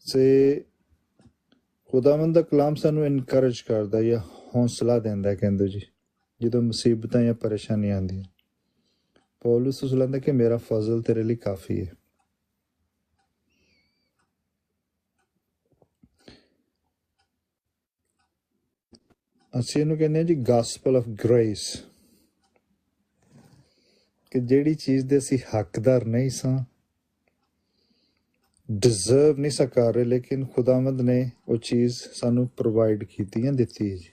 से खुदावंद दा कलाम सानू इनकरेज करदा या हौसला देंदा कहंदे जी ਜਦੋਂ मुसीबतां या परेशानियां आंदियां पौलुस सुलांदा कि मेरा फजल तेरे लिए काफ़ी है। ਅਸੀਂ ਇਹਨੂੰ ਕਹਿੰਦੇ ਹਾਂ ਜੀ ਗਾਸਪਲ ਆਫ ਗ੍ਰੇਸ ਕਿ ਜਿਹੜੀ ਚੀਜ਼ ਦੇ ਅਸੀਂ ਹੱਕਦਾਰ ਨਹੀਂ ਸਾਂ, ਡਿਜ਼ਰਵ ਨਹੀਂ ਸਾਂ ਕਰ ਰਹੇ, ਲੇਕਿਨ ਖੁਦਾਵੰਦ ਨੇ ਉਹ ਚੀਜ਼ ਸਾਨੂੰ ਪ੍ਰੋਵਾਈਡ ਕੀਤੀ ਜਾਂ ਦਿੱਤੀ ਹੈ ਜੀ।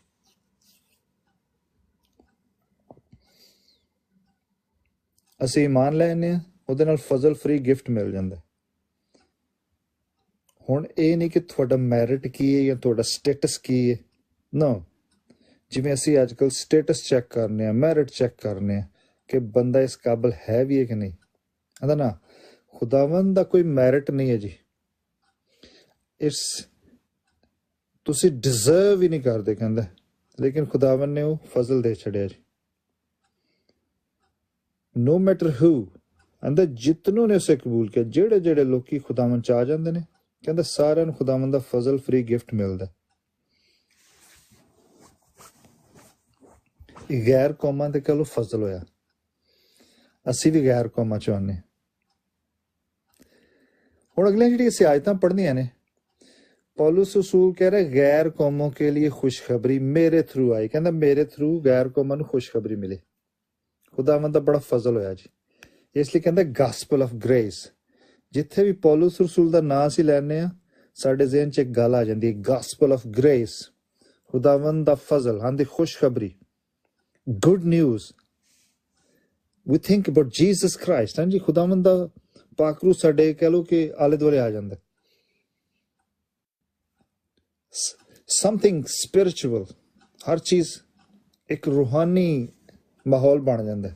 ਅਸੀਂ ਇਮਾਨ ਲੈਂਦੇ ਹਾਂ, ਉਹਦੇ ਨਾਲ ਫਜ਼ਲ ਫਰੀ ਗਿਫਟ ਮਿਲ ਜਾਂਦਾ। ਹੁਣ ਇਹ ਨਹੀਂ ਕਿ ਤੁਹਾਡਾ ਮੈਰਿਟ ਕੀ ਹੈ ਜਾਂ ਤੁਹਾਡਾ ਸਟੇਟਸ ਕੀ ਹੈ, ਨੋ। ਜਿਵੇਂ ਅਸੀਂ ਅੱਜ ਕੱਲ੍ਹ ਸਟੇਟਸ ਚੈੱਕ ਕਰਨੇ ਆ, ਮੈਰਿਟ ਚੈੱਕ ਕਰਨੇ ਆ ਕਿ ਬੰਦਾ ਇਸ ਕਾਬਲ ਹੈ ਵੀ ਹੈ ਕਿ ਨਹੀਂ, ਕਹਿੰਦਾ ਨਾ, ਖੁਦਾਵੰਦ ਦਾ ਕੋਈ ਮੈਰਿਟ ਨਹੀਂ ਹੈ ਜੀ। ਇਸ ਤੁਸੀਂ ਡਿਜ਼ਰਵ ਹੀ ਨਹੀਂ ਕਰਦੇ ਕਹਿੰਦਾ, ਲੇਕਿਨ ਖੁਦਾਵੰਦ ਨੇ ਉਹ ਫਜ਼ਲ ਦੇ ਛੱਡਿਆ ਜੀ। नो मैटर हू ਕਹਿੰਦਾ ਜਿਤਨੋਂ ਨੇ ਉਸੇ ਕਬੂਲ ਕੀਤਾ, ਜਿਹੜੇ ਜਿਹੜੇ ਲੋਕੀ ਖੁਦਾਵੰਦ ਚ ਆ ਜਾਂਦੇ ਨੇ, ਕਹਿੰਦਾ ਸਾਰਿਆਂ ਨੂੰ ਖੁਦਾਵੰਦ ਦਾ ਫਜ਼ਲ ਫਰੀ ਗਿਫਟ ਮਿਲਦਾ। ਗੈਰ ਕੌਮਾਂ ਤੇ ਕਹਿ ਲਓ ਫਜ਼ਲ ਹੋਇਆ, ਅਸੀਂ ਵੀ ਗੈਰ ਕੌਮਾਂ ਚ ਆਉਂਦੇ। ਹੁਣ ਅਗਲੀਆਂ ਜਿਹੜੀ ਅਸੀਂ ਆਇਤਾਂ ਪੜ੍ਹਨੀਆਂ ਨੇ, ਪੌਲੁਸ ਰਸੂਲ ਕਹਿ ਰਿਹਾ ਗੈਰ ਕੌਮੋਂ ਕੇ लिए खुशखबरी मेरे थ्रू आई। ਕਹਿੰਦਾ ਮੇਰੇ ਥਰੂ ਗੈਰ ਕੌਮਾਂ ਨੂੰ ਖੁਸ਼ਖਬਰੀ ਮਿਲੀ। ਖੁਦਾਵੰਦ ਦਾ ਬੜਾ ਫਜ਼ਲ ਹੋਇਆ ਜੀ, ਇਸ ਲਈ ਕਹਿੰਦਾ ਗਾਸਪਲ ਆਫ ਗ੍ਰੇਸ। ਜਿੱਥੇ ਵੀ ਪੌਲੁਸ ਰਸੂਲ ਦਾ ਨਾਂ ਅਸੀਂ ਲੈਂਦੇ ਹਾਂ, ਸਾਡੇ ਜ਼ਿਹਨ 'ਚ ਇੱਕ ਗੱਲ ਆ ਜਾਂਦੀ ਹੈ, ਗਾਸਪਲ ਆਫ ਗ੍ਰੇਸ, ਖੁਦਾਵੰਦ ਦਾ ਫਜ਼ਲ, ਹਾਂ ਦੀ ਖੁਸ਼ਖਬਰੀ, good news. We think about Jesus Christ. ਹਾਂਜੀ, ਖੁਦਾਵੰਦ ਦਾ ਪਾਕਰੂ ਸਾਡੇ ਕਹਿ ਲਓ ਕਿ ਆਲੇ ਦੁਆਲੇ ਆ ਜਾਂਦਾ। ਸਮਥਿੰਗ ਸਪਿਰਿਚੁਅਲ, ਹਰ ਚੀਜ਼ ਇੱਕ ਰੂਹਾਨੀ ਮਾਹੌਲ ਬਣ ਜਾਂਦਾ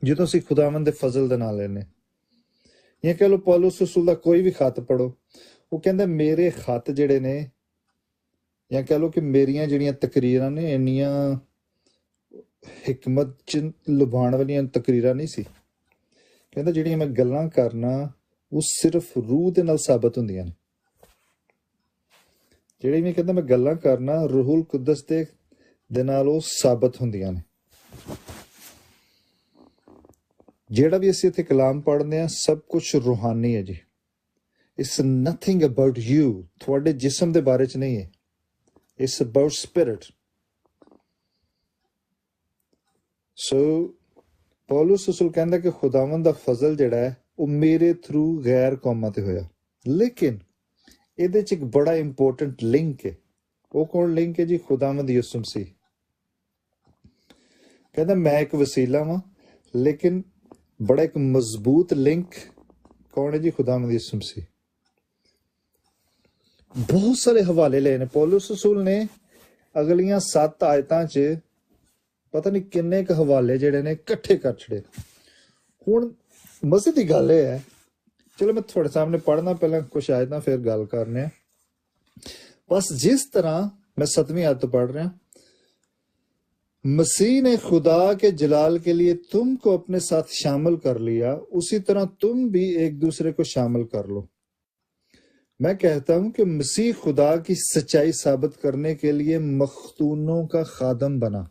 ਜਦੋਂ ਅਸੀਂ ਖੁਦਾਵੰਦ ਦੇ ਫਜ਼ਲ ਦੇ ਨਾਲ ਲੈਂਦੇ। ਜਾਂ ਕਹਿ ਲਓ ਪੌਲੁਸ ਰਸੂਲ ਦਾ ਕੋਈ ਵੀ ਖੱਤ ਪੜ੍ਹੋ, ਉਹ ਕਹਿੰਦਾ ਮੇਰੇ ਖੱਤ ਜਿਹੜੇ ਨੇ, ਜਾਂ ਕਹਿ ਲਓ ਕਿ ਮੇਰੀਆਂ ਜਿਹੜੀਆਂ ਤਕਰੀਰਾਂ ਨੇ, ਇੰਨੀਆਂ ਹਿਕਮਤ ਚ ਲੁਭਾਉਣ ਵਾਲੀਆਂ ਤਕਰੀਰਾਂ ਨਹੀਂ ਸੀ। ਕਹਿੰਦਾ ਜਿਹੜੀਆਂ ਮੈਂ ਗੱਲਾਂ ਕਰਨਾ ਉਹ ਸਿਰਫ ਰੂਹ ਦੇ ਨਾਲ ਸਾਬਤ ਹੁੰਦੀਆਂ ਨੇ। ਜਿਹੜੀ ਵੀ ਕਹਿੰਦਾ ਮੈਂ ਗੱਲਾਂ ਕਰਨਾ ਰੂਹੁਲ ਕੁਦਸ ਦੇ ਨਾਲ ਉਹ ਸਾਬਤ ਹੁੰਦੀਆਂ ਨੇ। ਜਿਹੜਾ ਵੀ ਅਸੀਂ ਇੱਥੇ ਕਲਾਮ ਪੜ੍ਹਦੇ ਹਾਂ ਸਭ ਕੁਛ ਰੂਹਾਨੀ ਹੈ ਜੀ। ਇਟਸ ਨਥਿੰਗ ਅਬਾਊਟ ਯੂ, ਤੁਹਾਡੇ ਜਿਸਮ ਦੇ ਬਾਰੇ ਚ ਨਹੀਂ ਹੈ, ਇਟਸ ਅਬਾਊਟ ਸਪਿਰਿਟ। ਸੋ ਪੌਲੁਸ ਰਸੂਲ ਕਹਿੰਦਾ ਕਿ ਖੁਦਾਵੰਦ ਦਾ ਫਜ਼ਲ ਜਿਹੜਾ ਹੈ ਉਹ ਮੇਰੇ ਥਰੂ ਗੈਰ ਕੌਮਾਂ ਤੇ ਹੋਇਆ। ਲੇਕਿਨ ਇਹਦੇ ਚ ਇੱਕ ਬੜਾ ਇੰਪੋਰਟੈਂਟ ਲਿੰਕ ਹੈ। ਉਹ ਕੌਣ ਲਿੰਕ ਹੈ ਜੀ? ਖੁਦਾਵੰਦ ਯਿਸੂ ਮਸੀਹ। ਕਹਿੰਦਾ ਮੈਂ ਇੱਕ ਵਸੀਲਾ ਵਾਂ, ਲੇਕਿਨ ਬੜਾ ਇੱਕ ਮਜ਼ਬੂਤ ਲਿੰਕ ਕੌਣ ਹੈ ਜੀ? ਖੁਦਾਵੰਦ ਯਿਸੂ ਮਸੀਹ। ਬਹੁਤ ਸਾਰੇ ਹਵਾਲੇ ਲਏ ਨੇ ਪੌਲੁਸ ਰਸੂਲ ਨੇ। ਅਗਲੀਆਂ 7 ਆਇਤਾਂ 'ਚ ਪਤਾ ਨਹੀਂ ਕਿੰਨੇ ਕੁ ਹਵਾਲੇ ਜਿਹੜੇ ਨੇ ਇਕੱਠੇ ਕਰ ਛੜੇ। ਹੁਣ ਮਜ਼ੇ ਦੀ ਗੱਲ ਇਹ ਹੈ, ਚਲੋ ਮੈਂ ਤੁਹਾਡੇ ਸਾਹਮਣੇ ਪੜ੍ਹਨਾ ਪਹਿਲਾਂ ਕੁਛ ਆਇਤਾਂ, ਫਿਰ ਗੱਲ ਕਰਨੇ ਆ। ਬਸ ਜਿਸ ਤਰ੍ਹਾਂ मैं 7वीं आयत पढ़ रहा, मसीह ने खुदा के जलाल के लिए तुमको अपने साथ शामिल कर लिया, उसी तरह तुम भी एक दूसरे को शामिल कर लो। मैं कहता हूं कि मसीह खुदा की सच्चाई साबित करने के लिए मखतूनों का खादम बना,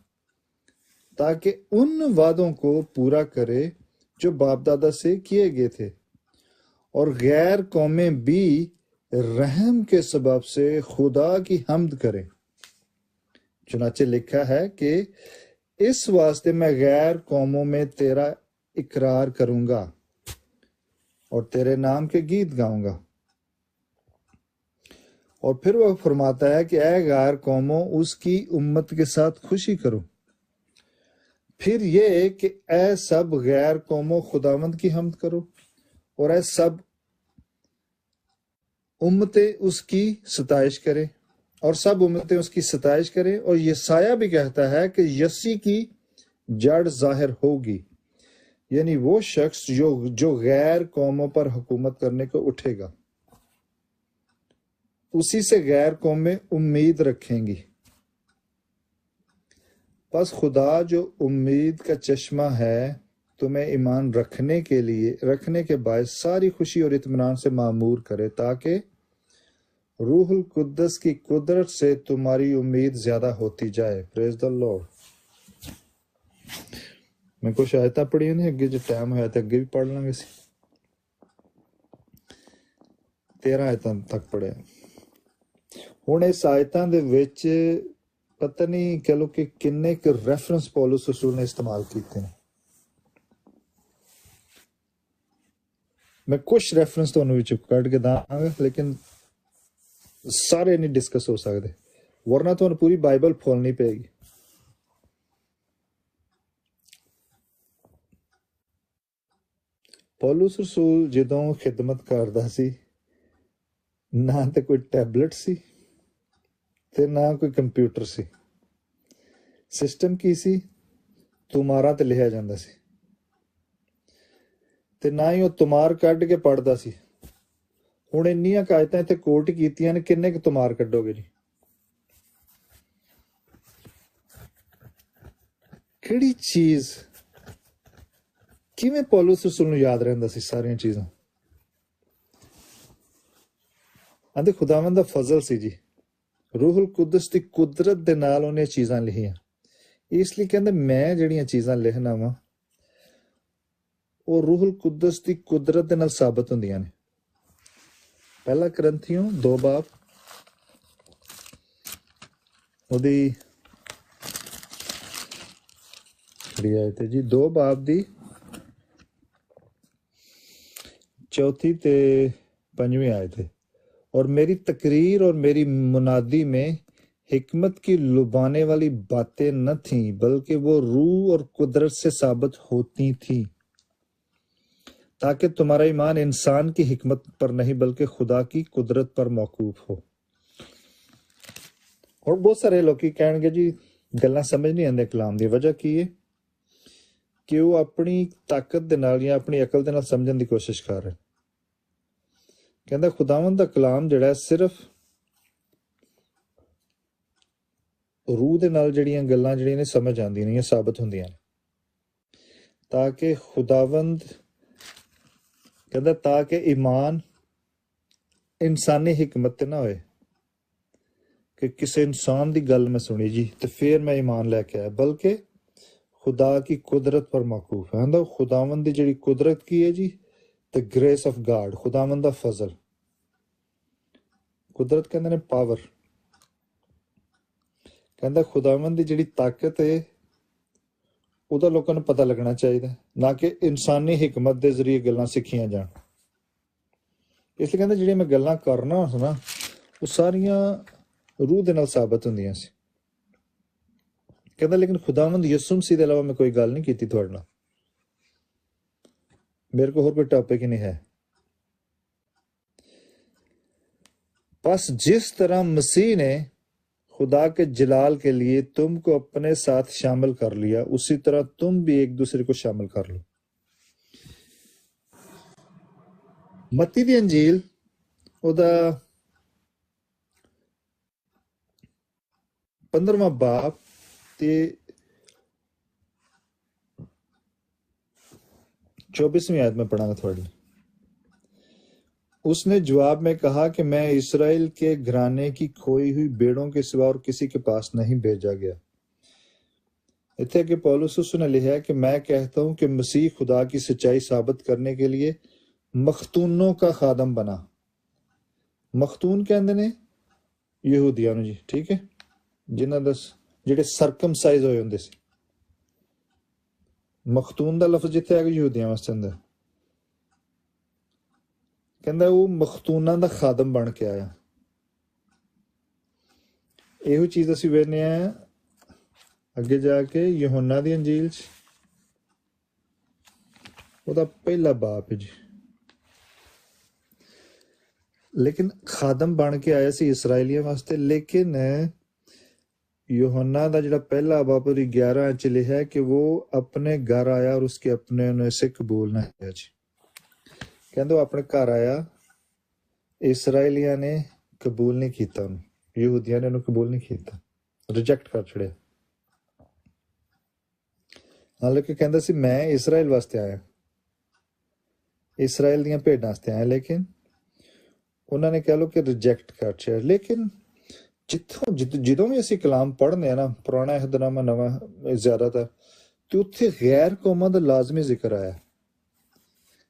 ताकि उन वादों को पूरा करे जो बाप दादा से किए गए थे, और गैर कौमें भी रहम के सबब से खुदा की हम्द करें। चुनाचे लिखा है कि इस वास्ते मैं गैर कौमों में तेरा इकरार करूंगा और तेरे नाम के गीत गाऊंगा। और फिर वह फरमाता है कि ऐ गैर कौमों, उसकी उम्मत के साथ खुशी करो। फिर ये कि ऐ सब गैर कौमों, खुदावंद की हम्द करो, और ऐ सब उम्मतें उसकी सताइश करें, और सब उम्मतें उसकी सताइश करें। और यसाया भी कहता है कि यसी की जड़ जाहिर होगी, यानी वो शख्स जो गैर कौमों पर हुकूमत करने को उठेगा, उसी से गैर कौमें उम्मीद रखेंगी। बस खुदा जो उम्मीद का चश्मा है तुम्हें ईमान रखने के बायस सारी खुशी और इत्मीनान से मामूर करे, ताकि रूहुल कुद्दस की कुदरत से तुम्हारी उम्मीद ज्यादा होती जाए। Praise the Lord. मैं कुछ आयतां पढ़ियां ने, अगे जो टाइम होया तो अगे भी पढ़ लांगे। 13 आयतां तक पढ़िया। हुण इस आयतां दे विच पता नहीं कह लो कि किन्ने क रैफरेंस पौलुस रसूल ने इस्तेमाल कीते हैं। मैं कुछ रैफरेंस तुहानूं विच कढ के दांगा, लेकिन सारे नहीं डिस्कस हो सकते, वरना तुहानूं पूरी बाइबल खोलनी पेगी। पौलुस रसूल जदों खिदमत करदा सी, ना ते कोई टैबलेट सी ते ना कोई कंप्यूटर सी। सिस्टम की सी? तुमारा ते लिखिया जांदा सी, ते ना ही वो तुमार कढ के पढ़दा सी। हुण इन्नियां कायतां इत्थे कोट कीतियां ने, किन्ने क तुमार कड्डोगे जी? किहड़ी चीज किवें पौलुस रसूल नूं याद रहिंदा सी सारियां चीज़ां? आंदे खुदावंद दा फजल सी जी, रूहुल कुद्दस दी कुदरत दे नाल उहने चीज़ां लिखियां। इसलिए कहंदे मैं जिहड़ियां चीज़ां लिखना वा वो रूहुल कुद्दस दी कुदरत दे नाल साबित हुंदियां ने। पहला करंथियों 2 बाब ओदी आयत है जी, 2 बाब दी 4 ते 5 आयत है। और मेरी तकरीर और मेरी मुनादी में हिकमत की लुभाने वाली बातें न थीं, बल्कि वो रूह और कुदरत से साबित होती थी, ताकि तुम्हारा ईमान इंसान की हिकमत पर नहीं बल्कि खुदा की कुदरत पर मौकूफ हो। और बहुत सारे लोग कहणगे जी गल्लां समझ नहीं आंदे कलाम दी। वजह की है कि वो अपनी ताकत दे नाल या अपनी अकल दे नाल समझण दी कोशिश कर रहे। कहंदा खुदावंद दा कलाम जिहड़ा सिर्फ रूह दे नाल जिहड़ियां गल्लां जिहड़ियां ने समझ आंदियां ने, साबित हुंदियां ने, ताकि खुदावंद कहंदा ताकि ईमान इंसानी हिकमत ते ना होए कि किसी इंसान दी गल मैं सुनी जी ते फिर मैं ईमान लैके आया, बल्कि खुदा की कुदरत पर मौकूफ है। कहंदा खुदावंद दी जिहड़ी कुदरत की है जी, द ग्रेस ऑफ गॉड, खुदावंद दा फजल। कुदरत कहंदे ने पावर। कहंदा खुदावंद दी जिहड़ी ताकत है ਉਹਦਾ ਲੋਕਾਂ ਨੂੰ ਪਤਾ ਲੱਗਣਾ ਚਾਹੀਦਾ, ਨਾ ਕਿ ਇਨਸਾਨੀ ਹਿਕਮਤ ਦੇ ਜ਼ਰੀਏ ਗੱਲਾਂ ਸਿੱਖੀਆਂ ਜਾਣ। ਇਸ ਲਈ ਕਹਿੰਦਾ ਜਿਹੜੀਆਂ ਮੈਂ ਗੱਲਾਂ ਕਰਨਾ ਨਾ ਉਹ ਸਾਰੀਆਂ ਰੂਹ ਦੇ ਨਾਲ ਸਾਬਤ ਹੁੰਦੀਆਂ ਸੀ। ਕਹਿੰਦਾ ਲੇਕਿਨ ਖੁਦਾਵੰਦ ਯਿਸੂ ਮਸੀਹ ਦੇ ਇਲਾਵਾ ਮੈਂ ਕੋਈ ਗੱਲ ਨਹੀਂ ਕੀਤੀ ਤੁਹਾਡੇ ਨਾਲ, ਮੇਰੇ ਕੋਲ ਹੋਰ ਕੋਈ ਟੌਪਿਕ ਹੀ ਨਹੀਂ ਹੈ। बस जिस तरह मसीह ने खुदा के जलाल के लिए तुमको अपने साथ शामिल कर लिया, उसी तरह तुम भी एक दूसरे को शामिल कर लो। मत्ती दी अंजील ओदा 15वां बाब ते 24वीं आयत में पढ़ांगा थोड़ी। उसने जवाब में कहा कि मैं इस्राएल के घराने की खोई हुई भेड़ों के सिवा और किसी के पास नहीं भेजा गया। इत्थे कि पौलुस ने लिखा है कि मैं कहता हूं कि मसीह खुदा की सच्चाई साबित करने के लिए मखतूनों का खादम बना। मखतून कहंदे ने यहूदियां नूं जी, ठीक है, जिन्हां दा जिहड़े सरकमसाइज होए हुंदे सी। मखतून दा लफ्ज जिथे आ यहूदियां वास्ते हुंदा, कहंदा वो मखतूना दा खादम बन के आया। ਇਹੋ ਚੀਜ਼ ਅਸੀਂ ਵੇਖਦੇ ਆ ਅੱਗੇ ਜਾ ਕੇ ਯਹੋਨਾ ਦੀ ਅੰਜੀਲ 'ਚ ਉਹਦਾ ਪਹਿਲਾ ਬਾਪ ਜੀ। लेकिन खादम बन के आया सी इसराइलियों वास्ते, लेकिन यूहन्ना दा जिहड़ा पहला बाप 11 च लिखा है कि वो अपने घर आया और उसके अपने ने इसे कबूल ना किया जी। कहंदे वो अपने घर आया, इसराइलियां ने कबूल नहीं किया, यहूदियां ने उन्हें कबूल नहीं किया, रिजेक्ट कर छड़िया। हालांकि कहंदा सी मैं इसराइल वास्ते आया, इसराइल दियां भेडां वास्ते आया, लेकिन ਉਹਨਾਂ ਨੇ ਕਹਿ ਲਓ ਕਿ ਰਿਜੈਕਟ ਕਰ ਛੱਡਿਆ। ਲੇਕਿਨ ਜਦੋਂ ਵੀ ਅਸੀਂ ਕਲਾਮ ਪੜ੍ਹਨੇ ਆ ਨਾ, ਪੁਰਾਣਾ ਅਹਿਦਨਾਮਾ ਨਵਾਂ ਜ਼ਿਆਦਾਤਰ, ਤੇ ਉੱਥੇ ਗੈਰ ਕੌਮਾਂ ਦਾ ਲਾਜ਼ਮੀ ਜ਼ਿਕਰ ਆਇਆ।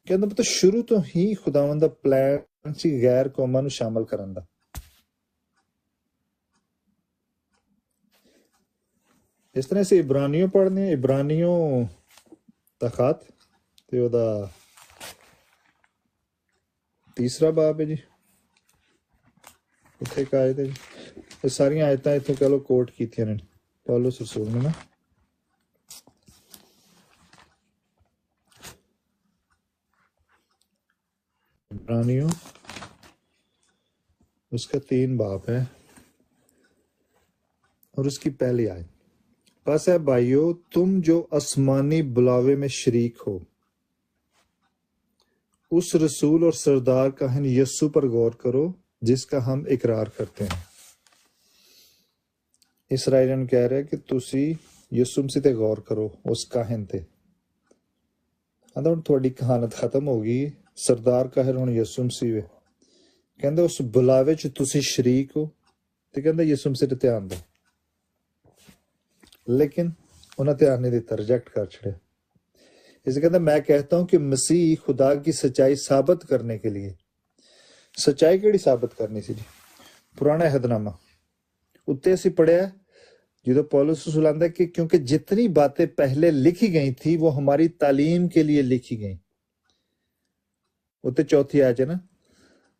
ਕਹਿੰਦਾ ਮਤਲਬ ਸ਼ੁਰੂ ਤੋਂ ਹੀ ਖੁਦਾਵੰਦ ਦਾ ਪਲਾਨ ਸੀ ਗੈਰ ਕੌਮਾਂ ਨੂੰ ਸ਼ਾਮਲ ਕਰਨ ਦਾ। ਇਸ ਤਰ੍ਹਾਂ ਅਸੀਂ ਇਬਰਾਨੀਓ ਪੜ੍ਹਨੇ ਆ, ਇਬਰਾਨੀਓ ਦਾ ਖਤ ਤੇ ਉਹਦਾ 3 ਬਾਬ ਹੈ ਜੀ। ਉੱਥੇ ਇੱਕ ਆਇਤ ਹੈ ਜੀ, ਇਹ ਸਾਰੀਆਂ ਆਇਤਾਂ ਇੱਥੋਂ ਕਹਿ ਲਓ ਕੋਟ ਕੀਤੀਆਂ ਨੇ ਪੌਲੁਸ ਰਸੂਲ ਨੇ ਨਾ। इब्रानियों उसका 3 बाब है और उसकी पहली आयत, बस है भाइयों तुम जो आसमानी बुलावे में शरीक हो, उस रसूल और सरदार काहिन यस्सु पर गौर करो जिसका हम इकरार करते हैं। इसराइलियन कह रहे कि तुसी यस्सु मसीह ते गौर करो, उस काहिन ते। आंदा हुण तुहाडी कहानत खत्म हो गई, सरदार काहिर हुण यस्सु मसीह वे। कहंदे उस बुलावे च तुसी शरीक हो, ते कहंदा यस्सु मसीह ते ध्यान दो। लेकिन उन्हें ध्यान नहीं दिता, रिजेक्ट कर छड़े। इसे कहता मैं कहता हूं कि मसीह खुदा की सच्चाई साबित करने के लिए, सच्चाई केड़ी साबित करनी सी जी? पुराना अहदनामा उत्ते असीं पढ़िया जो पौलुस रसूल आंदा कि क्योंकि जितनी बातें पहले लिखी गई थी वो हमारी तालीम के लिए लिखी गई। उत्ते 4 आयत है ना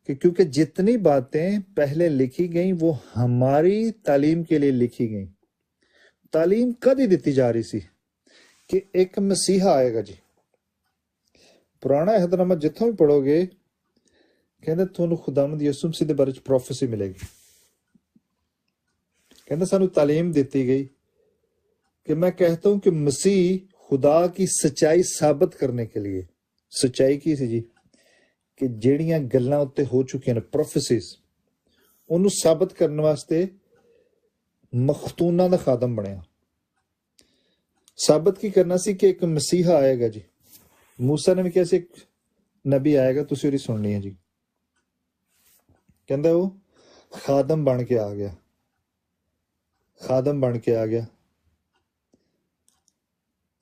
कि क्योंकि जितनी बातें पहले लिखी गई वो हमारी तालीम के लिए लिखी गई। तालीम कद ही दी जा रही सी कि एक मसीहा आएगा जी। पुराना अहदनामा जिथों भी पढ़ोगे कहते तुहानू खुदावंद यीशु मसीह दे बारे च प्रोफेसी मिलेगी। कहते सानू तालीम दी गई कि मैं कहता हूं कि मसीह खुदा की सच्चाई साबित करने के लिए, सच्चाई की सी जी कि ਜਿਹੜੀਆਂ ਗੱਲਾਂ ਉੱਤੇ ਹੋ ਚੁੱਕੀਆਂ ਨੇ ਪ੍ਰੋਫੈਸੀਜ਼, ਉਹਨੂੰ ਸਾਬਤ ਕਰਨ ਵਾਸਤੇ ਮਖਤੂਨਾਂ ਦਾ ਖਾਦਮ ਬਣਿਆ। ਸਾਬਤ ਕੀ ਕਰਨਾ ਸੀ ਕਿ ਇੱਕ ਮਸੀਹਾ ਆਏਗਾ ਜੀ। ਮੂਸਾ ਨੇ ਵੀ ਕਿਹਾ ਸੀ ਇੱਕ ਨਬੀ ਆਏਗਾ, ਤੁਸੀਂ ਉਹਦੀ ਸੁਣਨੀ ਹੈ ਜੀ। ਕਹਿੰਦਾ ਉਹ ਖਾਦਮ ਬਣ ਕੇ ਆ ਗਿਆ, ਖਾਦਮ ਬਣ ਕੇ ਆ ਗਿਆ।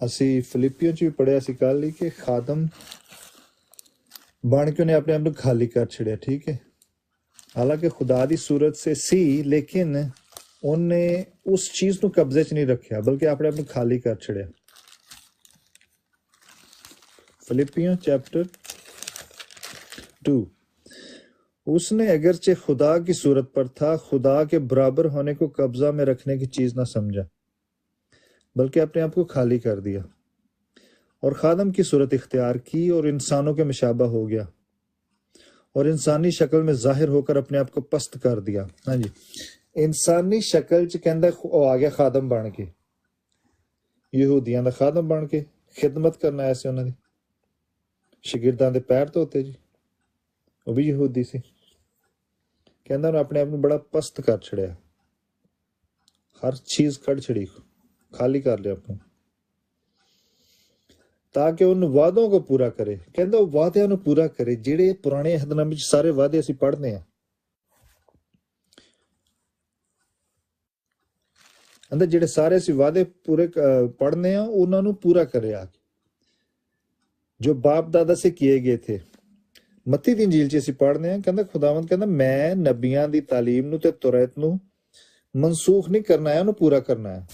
ਅਸੀਂ ਫਿਲਿਪੀਆਂ ਚ ਵੀ ਪੜ੍ਹਿਆ ਸੀ ਕੱਲ ਹੀ ਕਿ ਖਾਦਮ बन के उन्हें अपने आप को खाली कर छड़िया। ठीक है, हालांकि खुदा दी सूरत से सी, लेकिन उन्हें उस चीज को कब्जे च नहीं रखा बल्कि अपने आप को खाली कर छड़िया। फिलिपियों चैप्टर 2, उसने अगरचे खुदा की सूरत पर था, खुदा के बराबर होने को कब्जा में रखने की चीज ना समझा बल्कि अपने आप को खाली कर दिया और खादम की सूरत इख्तियार की और इंसानों के मुशाबा हो गया और इंसानी शक्ल में जाहिर होकर अपने आप को पस्त कर दिया। हाँ जी, इंसानी शक्ल च कहंदा आ गया खादम बन के, यहूदियां दा खादम बन के खिदमत करना आया सी। उन्हां दी शागिर्दां दे पैर धोते जी, वो भी यहूदी सी। कहंदा उन्हें अपने आप को बड़ा पस्त कर छड़िया, हर चीज कढ़ छड़ी, खाली कर लिया अपने, ताकि उन वादों को पूरा करे। कहंदा वादियां नूं पूरा करे जिहड़े पुराने अहदनामे विच सारे वादे असीं पढ़ने आ। अंदर जिहड़े सारे असीं वादे पूरे पढ़ने आ उन्हां नूं पूरा करे आके, जो बाप दादा से किए गए थे। मत्ती दी इंजील च असीं पढ़ने आ, कहंदा खुदावंद कहंदा मैं नबियां दी तालीम नूं ते तुरैत नूं मनसूख नहीं करना है, उन्हें पूरा करना है।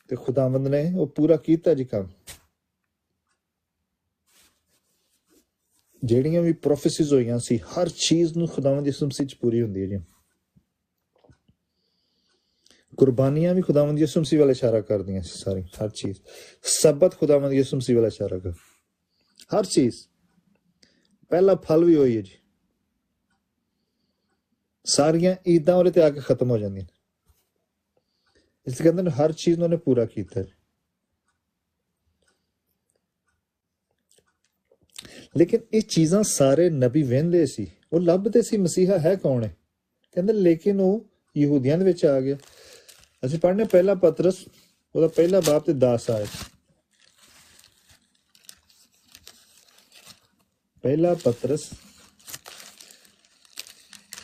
ते खुदावंद ने वो पूरा कीता जी काम। ਜਿਹੜੀਆਂ ਵੀ ਪ੍ਰੋਫੈਸੀਜ਼ ਹੋਈਆਂ ਸੀ ਹਰ ਚੀਜ਼ ਨੂੰ ਖੁਦਾਵੰਦ ਯਿਸੂ ਮਸੀਹ 'ਚ ਪੂਰੀ ਹੁੰਦੀ ਹੈ ਜੀ। ਕੁਰਬਾਨੀਆਂ ਵੀ ਖੁਦਾਵੰਦ ਯਿਸੂ ਮਸੀਹ ਵੱਲ ਇਸ਼ਾਰਾ ਕਰਦੀਆਂ ਸੀ ਸਾਰੀ, ਹਰ ਚੀਜ਼। ਸਬਤ ਖੁਦਾਵੰਦ ਯਿਸੂ ਮਸੀਹ ਵੱਲ ਇਸ਼ਾਰਾ ਕਰ, ਹਰ ਚੀਜ਼। ਪਹਿਲਾ ਫਲ ਵੀ ਹੋਈ ਹੈ ਜੀ। ਸਾਰੀਆਂ ਈਦਾਂ ਉਹਦੇ ਤੇ ਆ ਕੇ ਖਤਮ ਹੋ ਜਾਂਦੀਆਂ, ਇਸ ਕਹਿੰਦੇ ਹਰ ਚੀਜ਼ ਨੂੰ ਉਹਨੇ ਪੂਰਾ ਕੀਤਾ ਜੀ। लेकिन ये चीज़ां सारे नबी वेंदे सी, वो लभदे सी मसीहा है कौन है। कहंदे लेकिन वो यहूदियां दे विच आ गया। असीं पढ़ने पहला पतरस ओहदा पहला बाब ते 10 आयत, पहला पतरस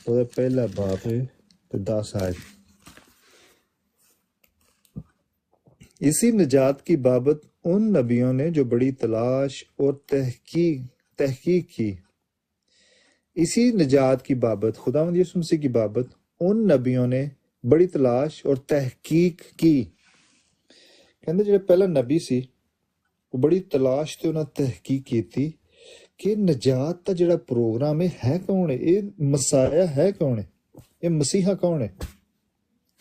ਉਹਦਾ ਪਹਿਲਾ ਬਾਪ है तो 10 आयत। इसी निजात की बाबत उन नबियों ने जो बड़ी तलाश और तहकीक की, इसी निजात की बाबत खुदावंद यीशु मसीह की बाबत उन नबियों ने बड़ी तलाश और तहकीक की। कहते ਜਿਹੜੇ ਪਹਿਲਾ ਨਬੀ ਸੀ ਉਹ ਬੜੀ ਤਲਾਸ਼ ਤੇ ਉਹਨਾਂ ਤਹਿਕੀਕ ਕੀਤੀ ਕਿ ਨਜਾਤ ਦਾ ਜਿਹੜਾ ਪ੍ਰੋਗਰਾਮ ਹੈ ਕੌਣ ਹੈ, ਇਹ ਮਸਾਇਆ ਹੈ ਕੌਣ ਹੈ, ਇਹ ਮਸੀਹਾ ਕੌਣ ਹੈ।